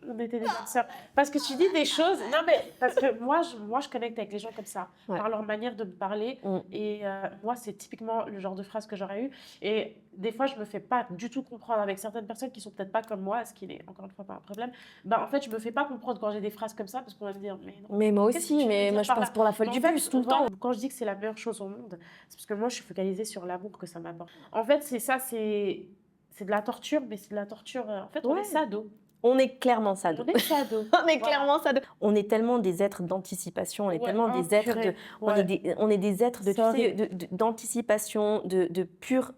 on était des bonnes sœurs. Parce que tu dis des choses... Non, mais parce que moi, je connecte avec les gens comme ça, Ouais. par leur manière de me parler. Mm. Et moi, c'est typiquement le genre de phrase que j'aurais eu. Et des fois, je me fais pas du tout comprendre avec certaines personnes qui sont peut-être pas comme moi, ce qui n'est encore une fois pas un problème. Bah, en fait, je me fais pas comprendre quand j'ai des phrases comme ça parce qu'on va me dire, mais non. Mais moi Qu'est-ce que aussi, tu veux mais dire moi je par passe là? pour la folle En du fait, bus tout le voilà, temps. quand je dis que c'est la meilleure chose au monde, c'est parce que moi, je suis focalisée sur l'amour que ça m'apporte. En fait, c'est ça, c'est de la torture, mais c'est de la torture. En fait, on Ouais. est sado. On est clairement sado. On est sado. On est Voilà. clairement sado. On est tellement des êtres d'anticipation, on est Ouais, tellement des êtres purée. de, on Ouais. est des êtres de, C'est tu sais, horrible. d'anticipation, de pur.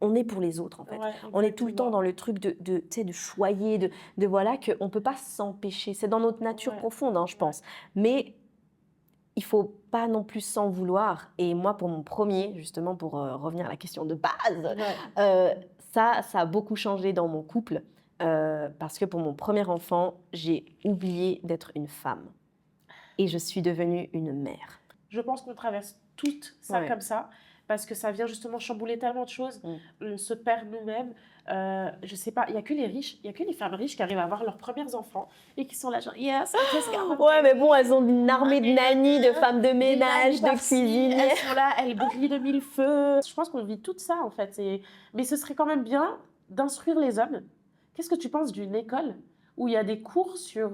On est pour les autres en fait. Ouais, On est tout le temps exactement. dans le truc tu sais, de choyer, de voilà qu'on ne peut pas s'empêcher. C'est dans notre nature Ouais. profonde, hein, je pense. Mais il faut pas non plus s'en vouloir. Et moi, pour mon premier, justement, pour revenir à la question de base, Ouais. ça a beaucoup changé dans mon couple. Parce que pour mon premier enfant, j'ai oublié d'être une femme. Et je suis devenue une mère. Je pense qu'on traverse tout ça Ouais. comme ça, parce que ça vient justement chambouler tellement de choses. On se perd nous-mêmes. Je sais pas, il y a que les riches, il y a que les femmes riches qui arrivent à avoir leurs premiers enfants et qui sont là genre, yes, just got my Ouais, mais bon, elles ont une armée de nannies, de femmes de ménage, de par-ci, cuisinières. elles sont là, elles brillent de mille feux. Je pense qu'on vit tout ça en fait. Mais ce serait quand même bien d'instruire les hommes. Qu'est-ce que tu penses d'une école où il y a des cours sur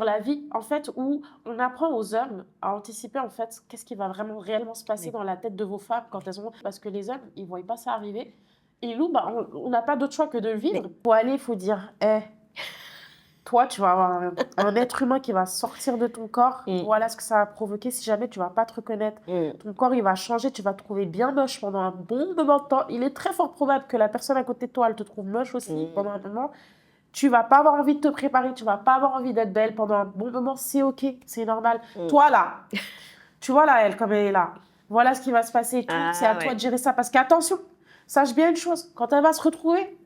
la vie, en fait, où on apprend aux hommes à anticiper, en fait, qu'est-ce qui va vraiment réellement se passer Oui. dans la tête de vos femmes quand elles ont... Parce que les hommes, ils ne voient pas ça arriver. Et nous, bah, on n'a pas d'autre choix que de le vivre. Mais- Faut aller, il faut dire, toi, tu vas avoir un être humain qui va sortir de ton corps. Voilà ce que ça va provoquer. Si jamais tu ne vas pas te reconnaître, ton corps, il va changer. Tu vas te trouver bien moche pendant un bon moment de temps. Il est très fort probable que la personne à côté de toi, elle te trouve moche aussi pendant un moment. Tu vas pas avoir envie de te préparer, tu vas pas avoir envie d'être belle pendant un bon moment, c'est ok, c'est normal. Toi là, tu vois là, elle comme elle est là, voilà ce qui va se passer, tout. Ah, C'est à toi de gérer ça. Parce qu'attention, sache bien une chose, quand elle va se retrouver,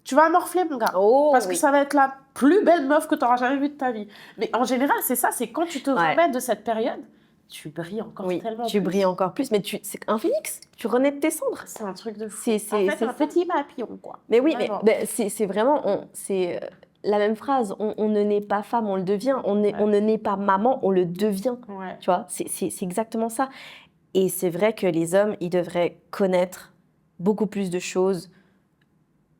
tu vas morfler mon gars. Oh, parce que oui. ça va être la plus belle meuf que tu auras jamais vue de ta vie. Mais en général, c'est ça, c'est quand tu te remets de cette période, tu brilles encore Oui, tellement tu plus. brilles encore plus, mais c'est un phénix, tu renais de tes cendres. C'est un truc de fou. C'est En fait, un ça. petit papillon, quoi. Mais oui, Vraiment. mais c'est vraiment, c'est la même phrase, on ne naît pas femme, on le devient, on ne naît pas maman, on le devient, Ouais. tu vois, c'est exactement ça. Et c'est vrai que les hommes, ils devraient connaître beaucoup plus de choses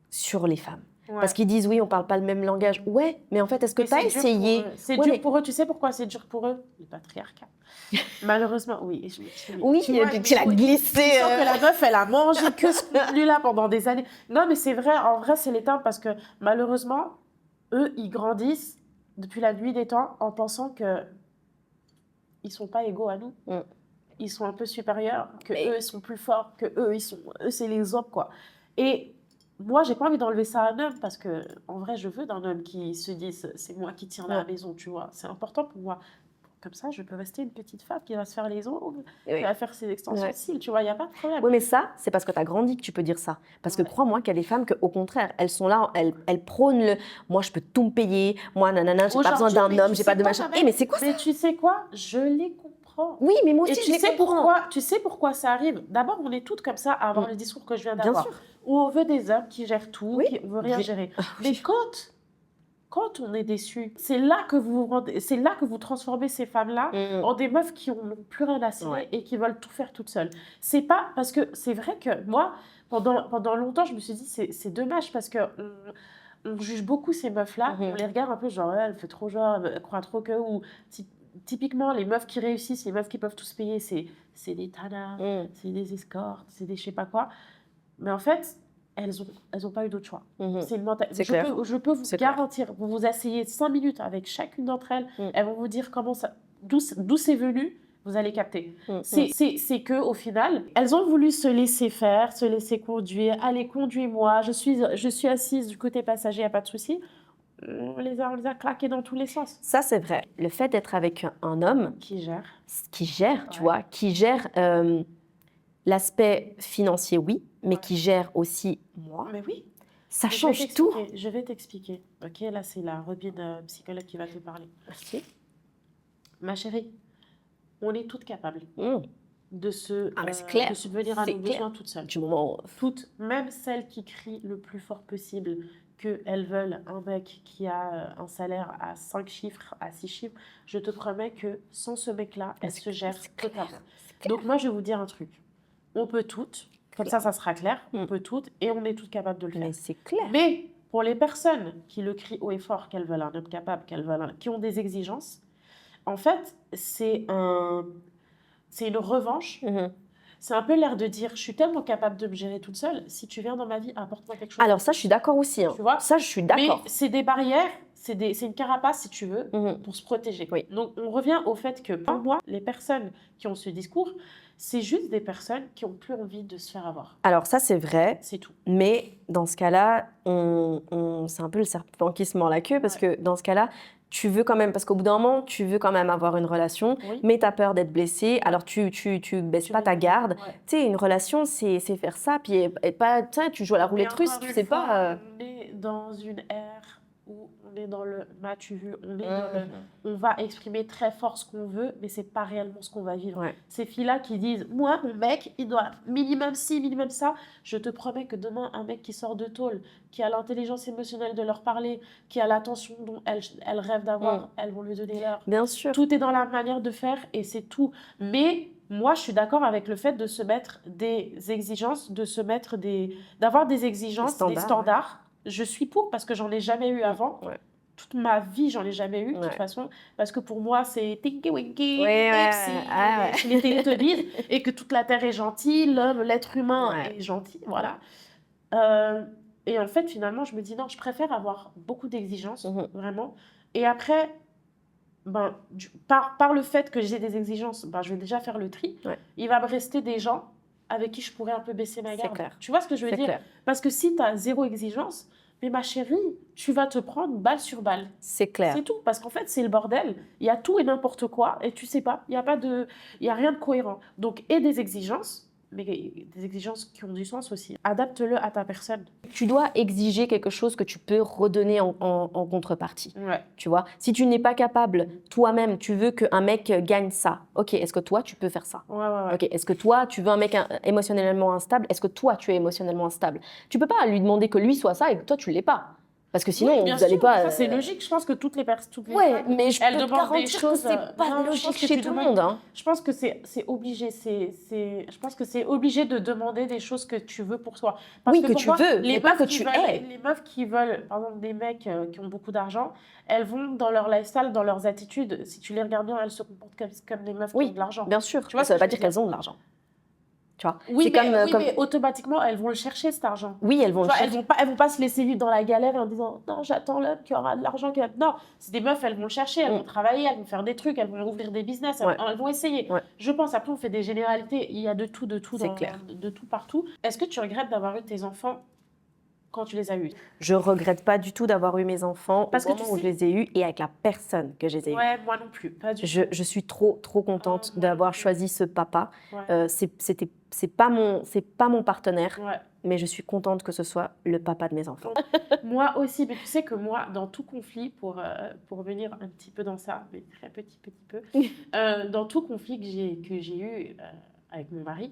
sur les femmes. Ouais. Parce qu'ils disent, oui, on parle pas le même langage. Ouais, mais en fait, est-ce que tu as essayé? C'est Ouais, dur mais- pour eux. Tu sais pourquoi c'est dur pour eux? Le patriarcat. Malheureusement, oui. Oui, tu vois, tu l'as glissé. Tu sens que la meuf, elle a mangé que ce contenu-là pendant des années. Non, mais c'est vrai. En vrai, c'est les termes parce que malheureusement, eux, ils grandissent depuis la nuit des temps en pensant que ils sont pas égaux à nous. Ils sont un peu supérieurs, que eux, ils sont plus forts, que eux, c'est les hommes, quoi. Et moi, j'ai pas envie d'enlever ça à un homme parce que, en vrai, je veux d'un homme qui se dise, c'est moi qui tiens la maison, tu vois. C'est important pour moi. Comme ça, je peux rester une petite femme qui va se faire les ongles, qui va faire ses extensions de cils, tu vois, il n'y a pas de problème. Oui, mais ça, c'est parce que tu as grandi que tu peux dire ça. Parce que crois-moi qu'il y a des femmes qu'au contraire, elles sont là, elles prônent le « moi, je peux tout me payer, moi, nanana, j'ai pas besoin d'un homme, j'ai pas de machin. » Mais c'est quoi ça? Mais tu sais quoi? Je les comprends. Oui, mais moi aussi, et je les comprends. Tu sais pourquoi ça arrive? D'abord, on est toutes comme ça à avoir le discours que je viens Bien d'avoir. sûr. Où on veut des hommes qui gèrent tout, Oui. on veut rien gérer. Mais quand on est déçu, c'est là que vous transformez ces femmes-là en des meufs qui n'ont plus rien à cirer et qui veulent tout faire toutes seules. C'est pas parce que c'est vrai que moi, pendant longtemps, je me suis dit c'est dommage parce que on juge beaucoup ces meufs-là, on les regarde un peu genre elle fait trop genre, elle croit trop que ou typiquement les meufs qui réussissent, les meufs qui peuvent tout se payer, c'est des tanas, c'est des escortes, c'est des je sais pas quoi. Mais en fait, elles ont pas eu d'autre choix. C'est une mentalité. Je peux vous garantir, vous vous asseyez 5 minutes avec chacune d'entre elles, elles vont vous dire d'où c'est venu, vous allez capter. C'est que au final, elles ont voulu se laisser faire, se laisser conduire. Allez, conduis-moi, je suis assise du côté passager, y a pas de souci. On les a claqués dans tous les sens. Ça, c'est vrai. Le fait d'être avec un homme qui gère, tu vois, qui gère l'aspect financier, oui, mais qui gère aussi moi. Mais oui. Ça change tout. Je vais t'expliquer. Ok, là, c'est la Robin psychologue qui va te parler. Merci. Ma chérie, on est toutes capables de clair. de subvenir à nos besoins toutes seules. Du moment... Toutes, même celles qui crient le plus fort possible qu'elles veulent un mec qui a un salaire à 5 chiffres, à 6 chiffres, je te promets que sans ce mec-là, elles se gèrent totalement. Donc moi, je vais vous dire un truc. On peut toutes, comme ça sera clair, on peut toutes et on est toutes capables de le faire. Mais c'est clair. Mais pour les personnes qui le crient haut et fort qu'elles veulent un homme capable, qui ont des exigences, en fait, c'est une revanche. C'est un peu l'air de dire, je suis tellement capable de me gérer toute seule, si tu viens dans ma vie, apporte-moi quelque chose. Alors ça, je suis d'accord aussi. Tu vois, ça, je suis d'accord. Mais c'est des barrières, c'est une carapace, si tu veux, pour se protéger. Oui. Donc, on revient au fait que, pour moi, les personnes qui ont ce discours, c'est juste des personnes qui n'ont plus envie de se faire avoir. Alors ça, c'est vrai. C'est tout. Mais dans ce cas-là, c'est un peu le serpent qui se mord la queue, parce que dans ce cas-là, tu veux quand même, parce qu'au bout d'un moment, tu veux quand même avoir une relation, mais tu as peur d'être blessé, alors tu baisses pas ta garde. Tu sais, une relation, c'est faire ça, puis et pas, tu joues à la roulette russe, tu sais pas... On est dans une ère où on est dans le m'as-tu vu, on va exprimer très fort ce qu'on veut, mais c'est pas réellement ce qu'on va vivre. Ces filles-là qui disent, moi, mon mec, il doit minimum ci, minimum ça, je te promets que demain, un mec qui sort de tôle, qui a l'intelligence émotionnelle de leur parler, qui a l'attention dont elles rêvent d'avoir, elles vont lui donner l'heure. Bien sûr. Tout est dans la manière de faire et c'est tout. Mais moi, je suis d'accord avec le fait de se mettre des exigences, d'avoir des exigences, des standards. Je suis pour parce que j'en ai jamais eu avant. Toute ma vie, j'en ai jamais eu de toute façon. Parce que pour moi, c'est Tinky Winky, les Teletubbies, et que toute la Terre est gentille, l'être humain est gentil. Voilà. Et en fait, finalement, je me dis non, je préfère avoir beaucoup d'exigences, vraiment. Et après, par le fait que j'ai des exigences, je vais déjà faire le tri. Il va me rester des gens avec qui je pourrais un peu baisser ma garde. Clair. Tu vois ce que je veux dire? Clair. Parce que si tu as zéro exigence, mais ma chérie, tu vas te prendre balle sur balle. C'est clair. C'est tout. Parce qu'en fait, c'est le bordel. Il y a tout et n'importe quoi et tu sais pas. Il y a rien de cohérent. Donc, et des exigences, mais des exigences qui ont du sens aussi. Adapte-le à ta personne. Tu dois exiger quelque chose que tu peux redonner en contrepartie. Tu vois, si tu n'es pas capable, toi-même, tu veux qu'un mec gagne ça. Ok, est-ce que toi, tu peux faire ça? Ok, est-ce que toi, tu veux un mec émotionnellement instable? Est-ce que toi, tu es émotionnellement instable? Tu peux pas lui demander que lui soit ça et que toi, tu l'es pas. Parce que sinon, bien vous n'allez sûr, pas... ça c'est logique. Je pense que toutes les femmes, mais je elles peux te demandent des garantir que choses. c'est pas Non, je logique pense que chez tu tout le demandes. monde. Hein. Je pense que c'est obligé. Je pense que c'est obligé de demander des choses que tu veux pour toi. Parce Oui, que que pour tu moi, veux, les mais pas meufs que qui tu veulent, es. les meufs qui veulent, par exemple, des mecs qui ont beaucoup d'argent, elles vont dans leur lifestyle, dans leurs attitudes. Si tu les regardes bien, elles se comportent comme des meufs qui ont de l'argent. Bien sûr. Tu vois Ça ce ne veut que pas je veux dire qu'elles ont de l'argent. Tu vois. Oui, C'est mais automatiquement, elles vont le chercher, cet argent. Oui, elles vont Tu le vois, chercher. elles vont pas se laisser vivre dans la galère en disant non, j'attends l'homme qui aura de l'argent. Non, c'est des meufs, elles vont le chercher, elles vont travailler, elles vont faire des trucs, elles vont ouvrir des business, elles vont essayer. Ouais. Je pense, après, on fait des généralités, il y a de tout, C'est clair. de tout partout. Est-ce que tu regrettes d'avoir eu tes enfants quand tu les as eus? Je regrette pas du tout d'avoir eu mes enfants Parce au que moment tu où sais- je les ai eus et avec la personne que je les ai eus. Ouais, moi non plus, pas du tout. Je suis trop contente moi d'avoir non plus. choisi ce papa. Ouais. C'est pas mon partenaire, Ouais. mais je suis contente que ce soit le papa de mes enfants. Moi aussi, mais tu sais que moi, dans tout conflit, pour venir un petit peu dans ça, mais très petit peu, dans tout conflit que j'ai eu avec mon mari,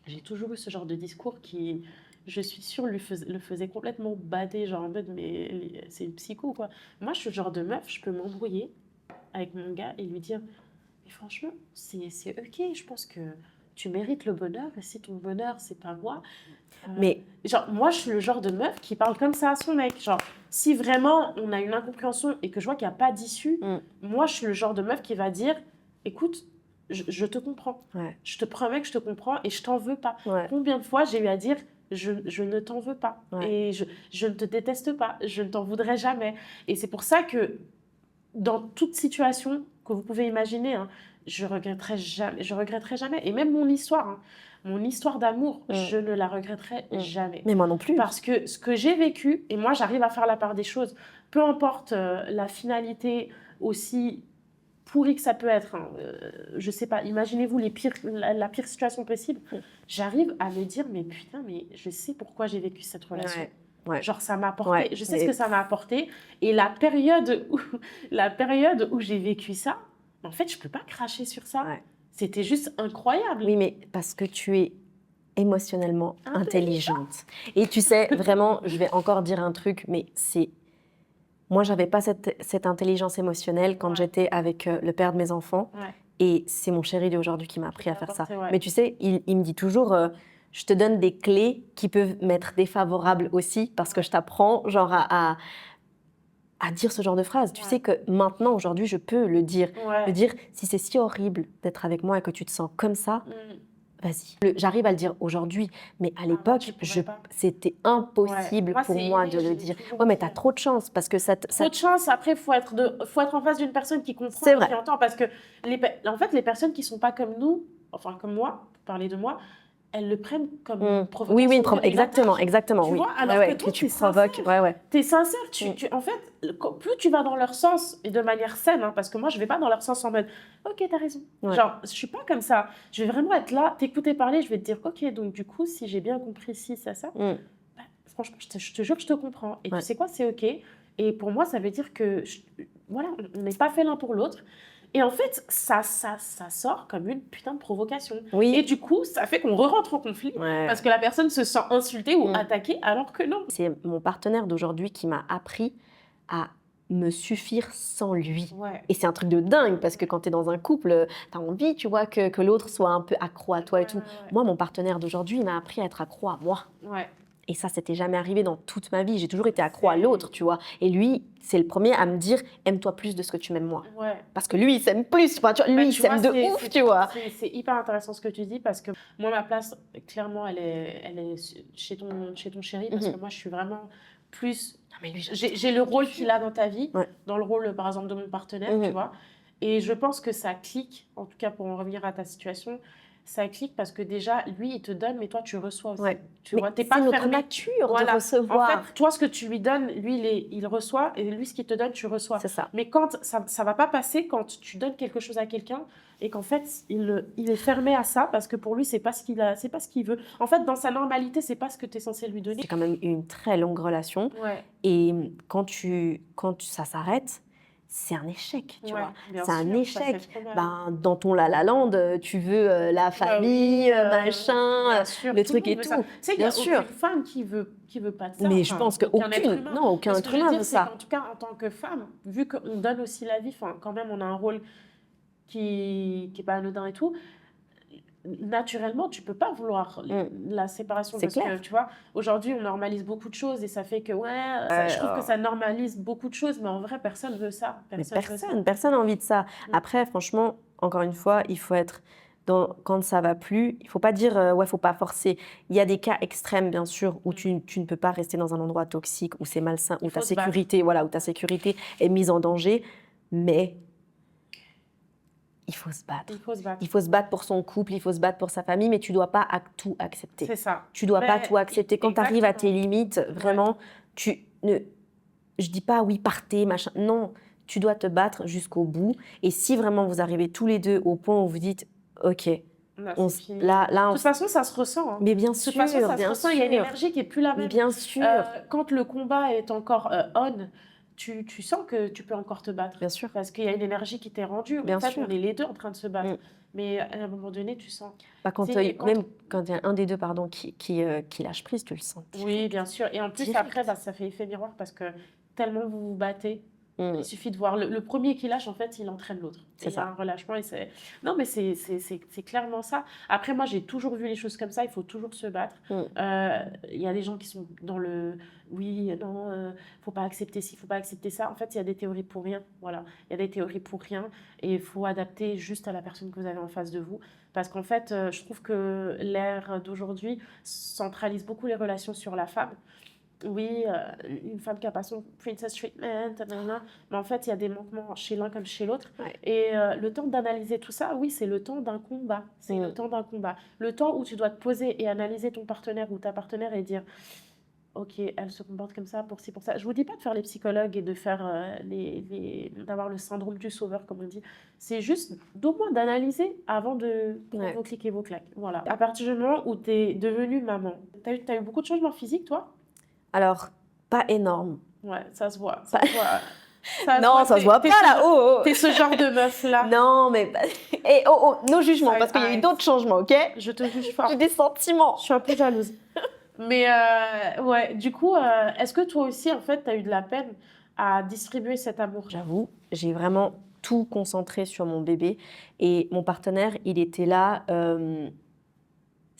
j'ai toujours eu ce genre de discours qui, je suis sûre, le faisait complètement bader, genre en mode, mais c'est une psycho, quoi. Moi, je suis le genre de meuf, je peux m'embrouiller avec mon gars et lui dire, mais franchement, c'est ok, je pense que tu mérites le bonheur, et si ton bonheur, c'est pas moi... Mais genre, moi, je suis le genre de meuf qui parle comme ça à son mec. Genre, si vraiment on a une incompréhension et que je vois qu'il n'y a pas d'issue, moi, je suis le genre de meuf qui va dire, écoute, je te comprends. Ouais. Je te promets que je te comprends et je t'en veux pas. Ouais. Combien de fois j'ai eu à dire, je ne t'en veux pas. Ouais. Et je ne te déteste pas. Je ne t'en voudrais jamais. Et c'est pour ça que dans toute situation que vous pouvez imaginer, hein, je regretterai jamais. Et même mon histoire, hein, mon histoire d'amour, je ne la regretterai jamais. Mais moi non plus. Parce que ce que j'ai vécu, et moi j'arrive à faire la part des choses, peu importe la finalité aussi pourrie que ça peut être, hein, je sais pas, imaginez-vous la pire situation possible, j'arrive à me dire, mais putain, mais je sais pourquoi j'ai vécu cette relation. Ouais. Genre ça m'a apporté, je sais ce que ça m'a apporté, et la période où j'ai vécu ça, en fait je peux pas cracher sur ça. C'était juste incroyable. Oui, mais parce que tu es émotionnellement intelligente. Et tu sais, vraiment, je vais encore dire un truc, mais c'est... Moi, j'avais pas cette intelligence émotionnelle quand j'étais avec le père de mes enfants. Et c'est mon chéri d'aujourd'hui qui m'a appris à faire ça. Mais tu sais, il me dit toujours... je te donne des clés qui peuvent m'être défavorables aussi parce que je t'apprends genre à dire ce genre de phrase. Tu sais que maintenant, aujourd'hui, je peux le dire. Le dire, si c'est si horrible d'être avec moi et que tu te sens comme ça, vas-y. J'arrive à le dire aujourd'hui, mais à l'époque, c'était impossible pour moi de le dire. Ouais, mais t'as trop de chance parce que trop de chance. Après, faut être en face d'une personne qui comprend et qui entend. Parce que en fait, les personnes qui sont pas comme nous, enfin comme moi, pour parler de moi, elles le prennent comme une provocation. Oui, exactement. Tu oui. vois, alors que toi, tu provoques. T'es sincère. En fait, plus tu vas dans leur sens, et de manière saine, hein, parce que moi, je vais pas dans leur sens en mode « Ok, t'as raison ». Genre, je suis pas comme ça. Je vais vraiment être là, t'écouter parler, je vais te dire « Ok, donc du coup, si j'ai bien compris ci, ça, bah, franchement, je te jure que je te comprends. Et tu sais quoi, c'est ok. Et pour moi, ça veut dire que, voilà, on n'est pas fait l'un pour l'autre. » Et en fait, ça sort comme une putain de provocation. Oui. Et du coup, ça fait qu'on re-rentre en conflit parce que la personne se sent insultée ou attaquée alors que non. C'est mon partenaire d'aujourd'hui qui m'a appris à me suffire sans lui. Et c'est un truc de dingue parce que quand tu es dans un couple, tu as envie, tu vois, que l'autre soit un peu accro à toi et tout. Moi, mon partenaire d'aujourd'hui, il m'a appris à être accro à moi. Et ça, c'était jamais arrivé dans toute ma vie. J'ai toujours été accro à l'autre, tu vois. Et lui, c'est le premier à me dire « aime-toi plus de ce que tu m'aimes moi ». Parce que lui, il s'aime plus. Enfin, tu vois, lui, il s'aime de ouf, tu vois. C'est hyper intéressant ce que tu dis parce que moi, ma place, clairement, elle est chez ton chéri parce que moi, je suis vraiment plus... J'ai le rôle qu'il a dans ta vie, dans le rôle, par exemple, de mon partenaire, tu vois. Et je pense que ça clique, en tout cas pour en revenir à ta situation, ça clique parce que déjà, lui, il te donne, mais toi, tu reçois aussi. Tu vois, t'es pas fermé. C'est notre nature de recevoir. En fait, toi, ce que tu lui donnes, lui, il reçoit, et lui, ce qu'il te donne, tu reçois. C'est ça. Mais quand ça va pas passer quand tu donnes quelque chose à quelqu'un et qu'en fait, il est fermé à ça parce que pour lui, c'est pas ce qu'il veut. En fait, dans sa normalité, c'est pas ce que tu es censé lui donner. J'ai quand même eu une très longue relation. Et quand ça s'arrête, c'est un échec, tu vois. bien C'est un sûr, ça fait échec. trop mal. Ben, dans ton La La Land, tu veux la Bah famille, oui, machin, bien sûr, le tout le truc monde et veut ça. tout. Tu sais, il n'y Bien a sûr. aucune femme qui veut pas de ça, Mais je enfin, pense aucun être qu'aucune, humain. non, aucun Mais ce que être je veux humain dire, veut c'est ça. qu'en tout cas, en tant que femme, vu qu'on donne aussi la vie, enfin, quand même, on a un rôle qui est pas anodin et tout, naturellement, tu peux pas vouloir la séparation C'est parce clair. que, tu vois, aujourd'hui, on normalise beaucoup de choses et ça fait que, je trouve que ça normalise beaucoup de choses, mais en vrai, personne veut ça. Mais Personne veut ça. personne n'a envie de ça. Après, franchement, encore une fois, il faut être quand ça va plus, il faut pas dire ouais, faut pas forcer. Il y a des cas extrêmes, bien sûr, où tu ne peux pas rester dans un endroit toxique, où c'est malsain, où ta sécurité, voilà, où ta sécurité est mise en danger, mais il faut se battre. Il faut se battre. Il faut se battre pour son couple, il faut se battre pour sa famille, mais tu dois pas tout accepter. C'est ça. Tu dois pas tout accepter. Quand tu arrives à tes limites, vraiment, je dis pas oui, partez, machin. Non, tu dois te battre jusqu'au bout. Et si vraiment vous arrivez tous les deux au point où vous dites, ok, Là, là, de toute façon, ça se ressent. Hein. Mais bien De sûr, toute façon, ça se bien ressent. sûr. Il y a une énergie qui est plus la même. Bien sûr. Quand le combat est encore on, tu sens que tu peux encore te battre. Bien sûr. Parce qu'il y a une énergie qui t'est rendue. Bien en fait, sûr. on est les deux en train de se battre. Mais à un moment donné, tu sens. Bah, même quand il y a un des deux qui lâche prise, tu le sens. Oui, bien sûr. Et en plus, Direct. après, ça fait effet miroir parce que tellement vous vous battez. Il suffit de voir le premier qui lâche, en fait, il entraîne l'autre. C'est ça. Il y a un relâchement. Non, mais c'est clairement ça. Après, moi, j'ai toujours vu les choses comme ça. Il faut toujours se battre. Il y a des gens qui sont dans le oui, non, faut pas accepter ci, faut pas accepter ça. En fait, il y a des théories pour rien. Voilà. Il y a des théories pour rien. Et il faut adapter juste à la personne que vous avez en face de vous. Parce qu'en fait, je trouve que l'ère d'aujourd'hui centralise beaucoup les relations sur la femme. Oui, une femme qui a pas son princess treatment, mais en fait, il y a des manquements chez l'un comme chez l'autre. Ouais. Et le temps d'analyser tout ça, oui, c'est le temps d'un combat. C'est le temps d'un combat. Le temps où tu dois te poser et analyser ton partenaire ou ta partenaire et dire ok, elle se comporte comme ça, pour ci, pour ça. Je vous dis pas de faire les psychologues et de faire d'avoir le syndrome du sauveur, comme on dit. C'est juste d'au moins d'analyser avant de prendre vos clics et vos claques. Voilà. À partir du moment où tu es devenue maman, t'as eu beaucoup de changements physiques, toi? Alors, pas énorme. Ouais, ça se voit. Ça se voit pas là. T'es ce genre de meuf là. Non, mais et nos jugements, parce qu'il y a eu d'autres changements, ok? Je te juge fort. J'ai des sentiments. Je suis un peu jalouse. Mais ouais, du coup, est-ce que toi aussi, en fait, t'as eu de la peine à distribuer cet amour? J'avoue, j'ai vraiment tout concentré sur mon bébé et mon partenaire, il était là.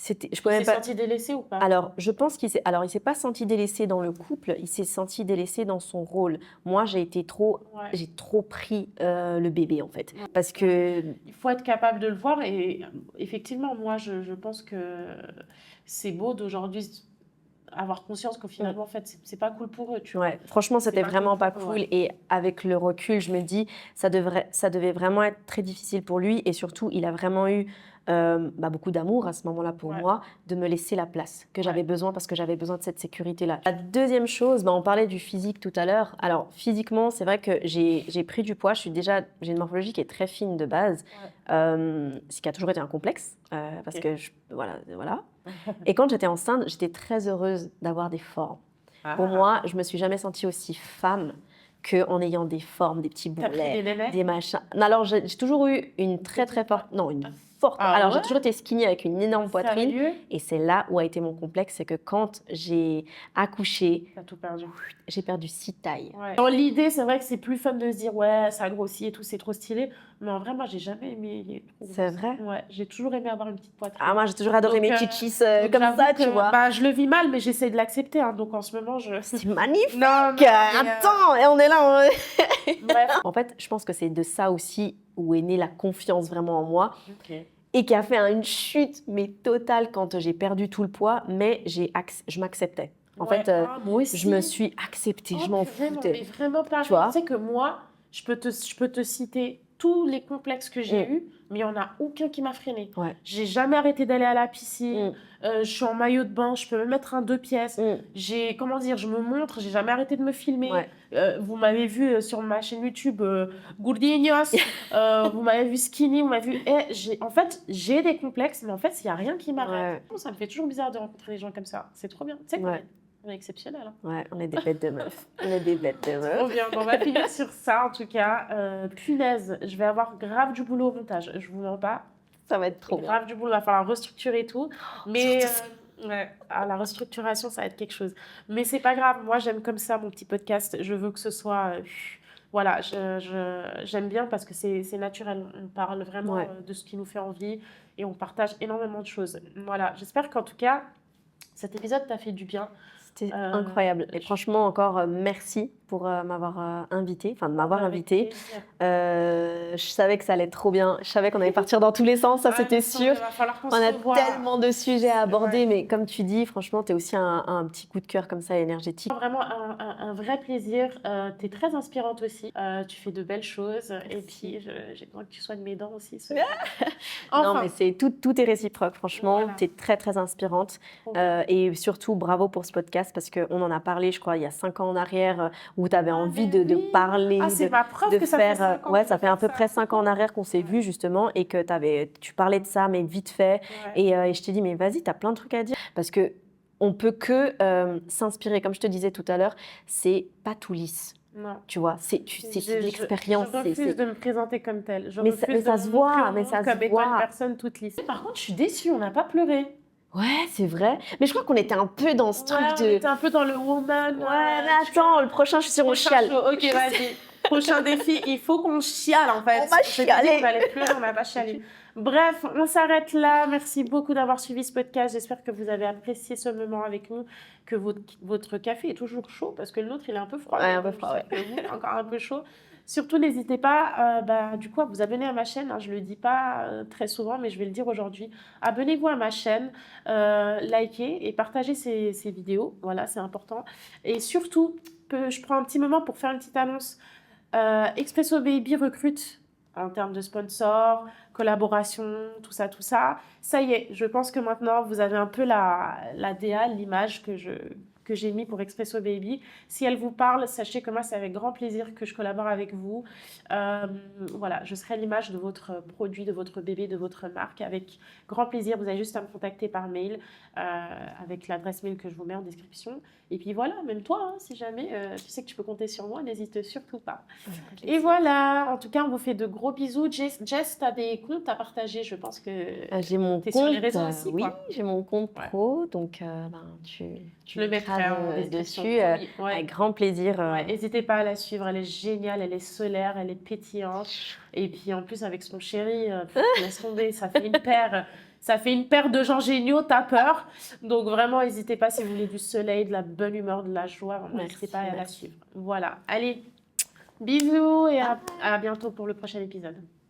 Il s'est senti délaissé ou pas? Alors, je pense il s'est pas senti délaissé dans le couple, il s'est senti délaissé dans son rôle. Moi, j'ai trop pris le bébé en fait, parce que il faut être capable de le voir et effectivement, moi, je pense que c'est beau d'aujourd'hui avoir conscience qu'au finalement, en fait, c'est pas cool pour eux, tu vois. Ouais, franchement, c'était vraiment pas cool. Et avec le recul, je me dis, ça devait vraiment être très difficile pour lui. Et surtout, il a vraiment eu beaucoup d'amour à ce moment-là pour moi, de me laisser la place que j'avais besoin, parce que j'avais besoin de cette sécurité-là. La deuxième chose, on parlait du physique tout à l'heure. Alors, physiquement, c'est vrai que j'ai pris du poids. J'ai une morphologie qui est très fine de base, ce qui a toujours été un complexe, parce que voilà. Et quand j'étais enceinte, j'étais très heureuse d'avoir des formes. Pour moi, je me suis jamais sentie aussi femme qu'en ayant des formes, des petits bourrelets, des machins. Alors, j'ai toujours eu une très forte... Non, une forte... Alors, j'ai toujours été skinny avec une énorme poitrine. Sérieux? Et c'est là où a été mon complexe, c'est que quand j'ai accouché... T'as tout perdu. J'ai perdu 6 tailles. Ouais. Dans l'idée, c'est vrai que c'est plus fun de se dire, ouais, ça grossit et tout, c'est trop stylé. Mais en vrai, moi, j'ai jamais aimé... C'est vrai? Ouais, j'ai toujours aimé avoir une petite poitrine. Ah, moi, j'ai toujours adoré mes chichis comme ça, tu vois. Bah, je le vis mal, mais j'essaie de l'accepter. Hein, donc, en ce moment, C'est magnifique! Non, attends, et on est là. Bref. En fait, je pense que c'est de ça aussi où est née la confiance vraiment en moi. Okay. Et qui a fait une chute, mais totale, quand j'ai perdu tout le poids, mais je m'acceptais. En fait, moi aussi. je me suis acceptée, je m'en foutais. Mais vraiment pas. Tu vois? Tu sais que moi, je peux te citer tous les complexes que j'ai eus, mais il n'y en a aucun qui m'a freinée. Ouais. J'ai jamais arrêté d'aller à la piscine. Je suis en maillot de bain, je peux me mettre un 2 pièces. Je me montre, j'ai jamais arrêté de me filmer. Vous m'avez vu sur ma chaîne YouTube Gourdinos, vous m'avez vu skinny, vous m'avez vu... en fait, j'ai des complexes, mais en fait, il n'y a rien qui m'arrête. Ça me fait toujours bizarre de rencontrer des gens comme ça. C'est trop bien. Tu sais On est exceptionnel. Hein. Ouais, on est des bêtes de meufs. On est des bêtes de meufs. Trop bien. Bon, on va finir sur ça, en tout cas. Punaise, je vais avoir grave du boulot au montage. Je vous mens pas. Ça va être trop bien. Grave du boulot, il va falloir restructurer et tout. Mais ouais, la restructuration, ça va être quelque chose. Mais c'est pas grave. Moi, j'aime comme ça mon petit podcast. Je veux que ce soit... voilà, j'aime bien parce que c'est naturel. On parle vraiment de ce qui nous fait envie et on partage énormément de choses. Voilà, j'espère qu'en tout cas, cet épisode t'a fait du bien. C'était incroyable. Et franchement, encore merci pour m'avoir invitée, enfin de m'avoir invitée. Je savais que ça allait être trop bien. Je savais qu'on allait partir dans tous les sens, ça c'était sûr. On a tellement de sujets à aborder, mais comme tu dis, franchement, tu es aussi un petit coup de cœur comme ça, énergétique. Vraiment un vrai plaisir. Tu es très inspirante aussi. Tu fais de belles choses. Merci. Et puis, j'ai besoin que tu soignes mes dents aussi. Enfin. Non, mais tout est réciproque, franchement. Voilà. Tu es très, très inspirante. Et surtout, bravo pour ce podcast parce qu'on en a parlé, je crois, il y a 5 ans en arrière, où tu avais envie de parler, de faire... Ouais, ça fait à peu près 5 ans en arrière qu'on s'est vus, justement, et que tu parlais de ça, mais vite fait. Ouais. Et je t'ai dit, mais vas-y, tu as plein de trucs à dire. Parce que on peut que s'inspirer, comme je te disais tout à l'heure, c'est pas tout lisse. Non. Tu vois, c'est de l'expérience. Je refuse de me présenter comme telle. Mais ça se voit, mais ça se voit. Comme étant une personne toute lisse. Par contre, je suis déçue, on n'a pas pleuré. Ouais, c'est vrai. Mais je crois qu'on était un peu dans ce truc de... on était un peu dans le woman. Ouais, mais attends, le prochain, je suis sur on chiale. Ok, vas-y. Prochain défi, il faut qu'on chiale, en fait. On va chialer. On allait pleurer, on n'a pas chialé. Bref, on s'arrête là. Merci beaucoup d'avoir suivi ce podcast. J'espère que vous avez apprécié ce moment avec nous, que votre café est toujours chaud, parce que le nôtre, il est un peu froid. Ouais, un peu froid, ouais. Vous, encore un peu chaud. Surtout, n'hésitez pas du coup, à vous abonner à ma chaîne. Hein, je ne le dis pas très souvent, mais je vais le dire aujourd'hui. Abonnez-vous à ma chaîne, likez et partagez ces vidéos. Voilà, c'est important. Et surtout, je prends un petit moment pour faire une petite annonce. Expresso Baby recrute en termes de sponsors, collaboration, tout ça. Ça y est, je pense que maintenant, vous avez un peu la DA, l'image que j'ai mis pour Expresso Baby. Si elle vous parle, sachez que moi, c'est avec grand plaisir que je collabore avec vous. Voilà, je serai l'image de votre produit, de votre bébé, de votre marque. Avec grand plaisir, vous avez juste à me contacter par mail avec l'adresse mail que je vous mets en description. Et puis voilà, même toi, hein, si jamais tu sais que tu peux compter sur moi, n'hésite surtout pas. Et voilà, en tout cas, on vous fait de gros bisous. Jess, tu as des comptes à partager, je pense que j'ai mon compte sur les réseaux aussi. Oui, j'ai mon compte pro, donc tu le mettras dessus avec grand plaisir. N'hésitez pas à la suivre, elle est géniale, elle est solaire, elle est pétillante. Et puis en plus, avec son chéri, laisse tomber, ça fait une paire. Ça fait une paire de gens géniaux, t'as peur. Donc vraiment, n'hésitez pas si vous voulez du soleil, de la bonne humeur, de la joie. N'hésitez pas à la suivre. Voilà. Allez, bisous et à bientôt pour le prochain épisode.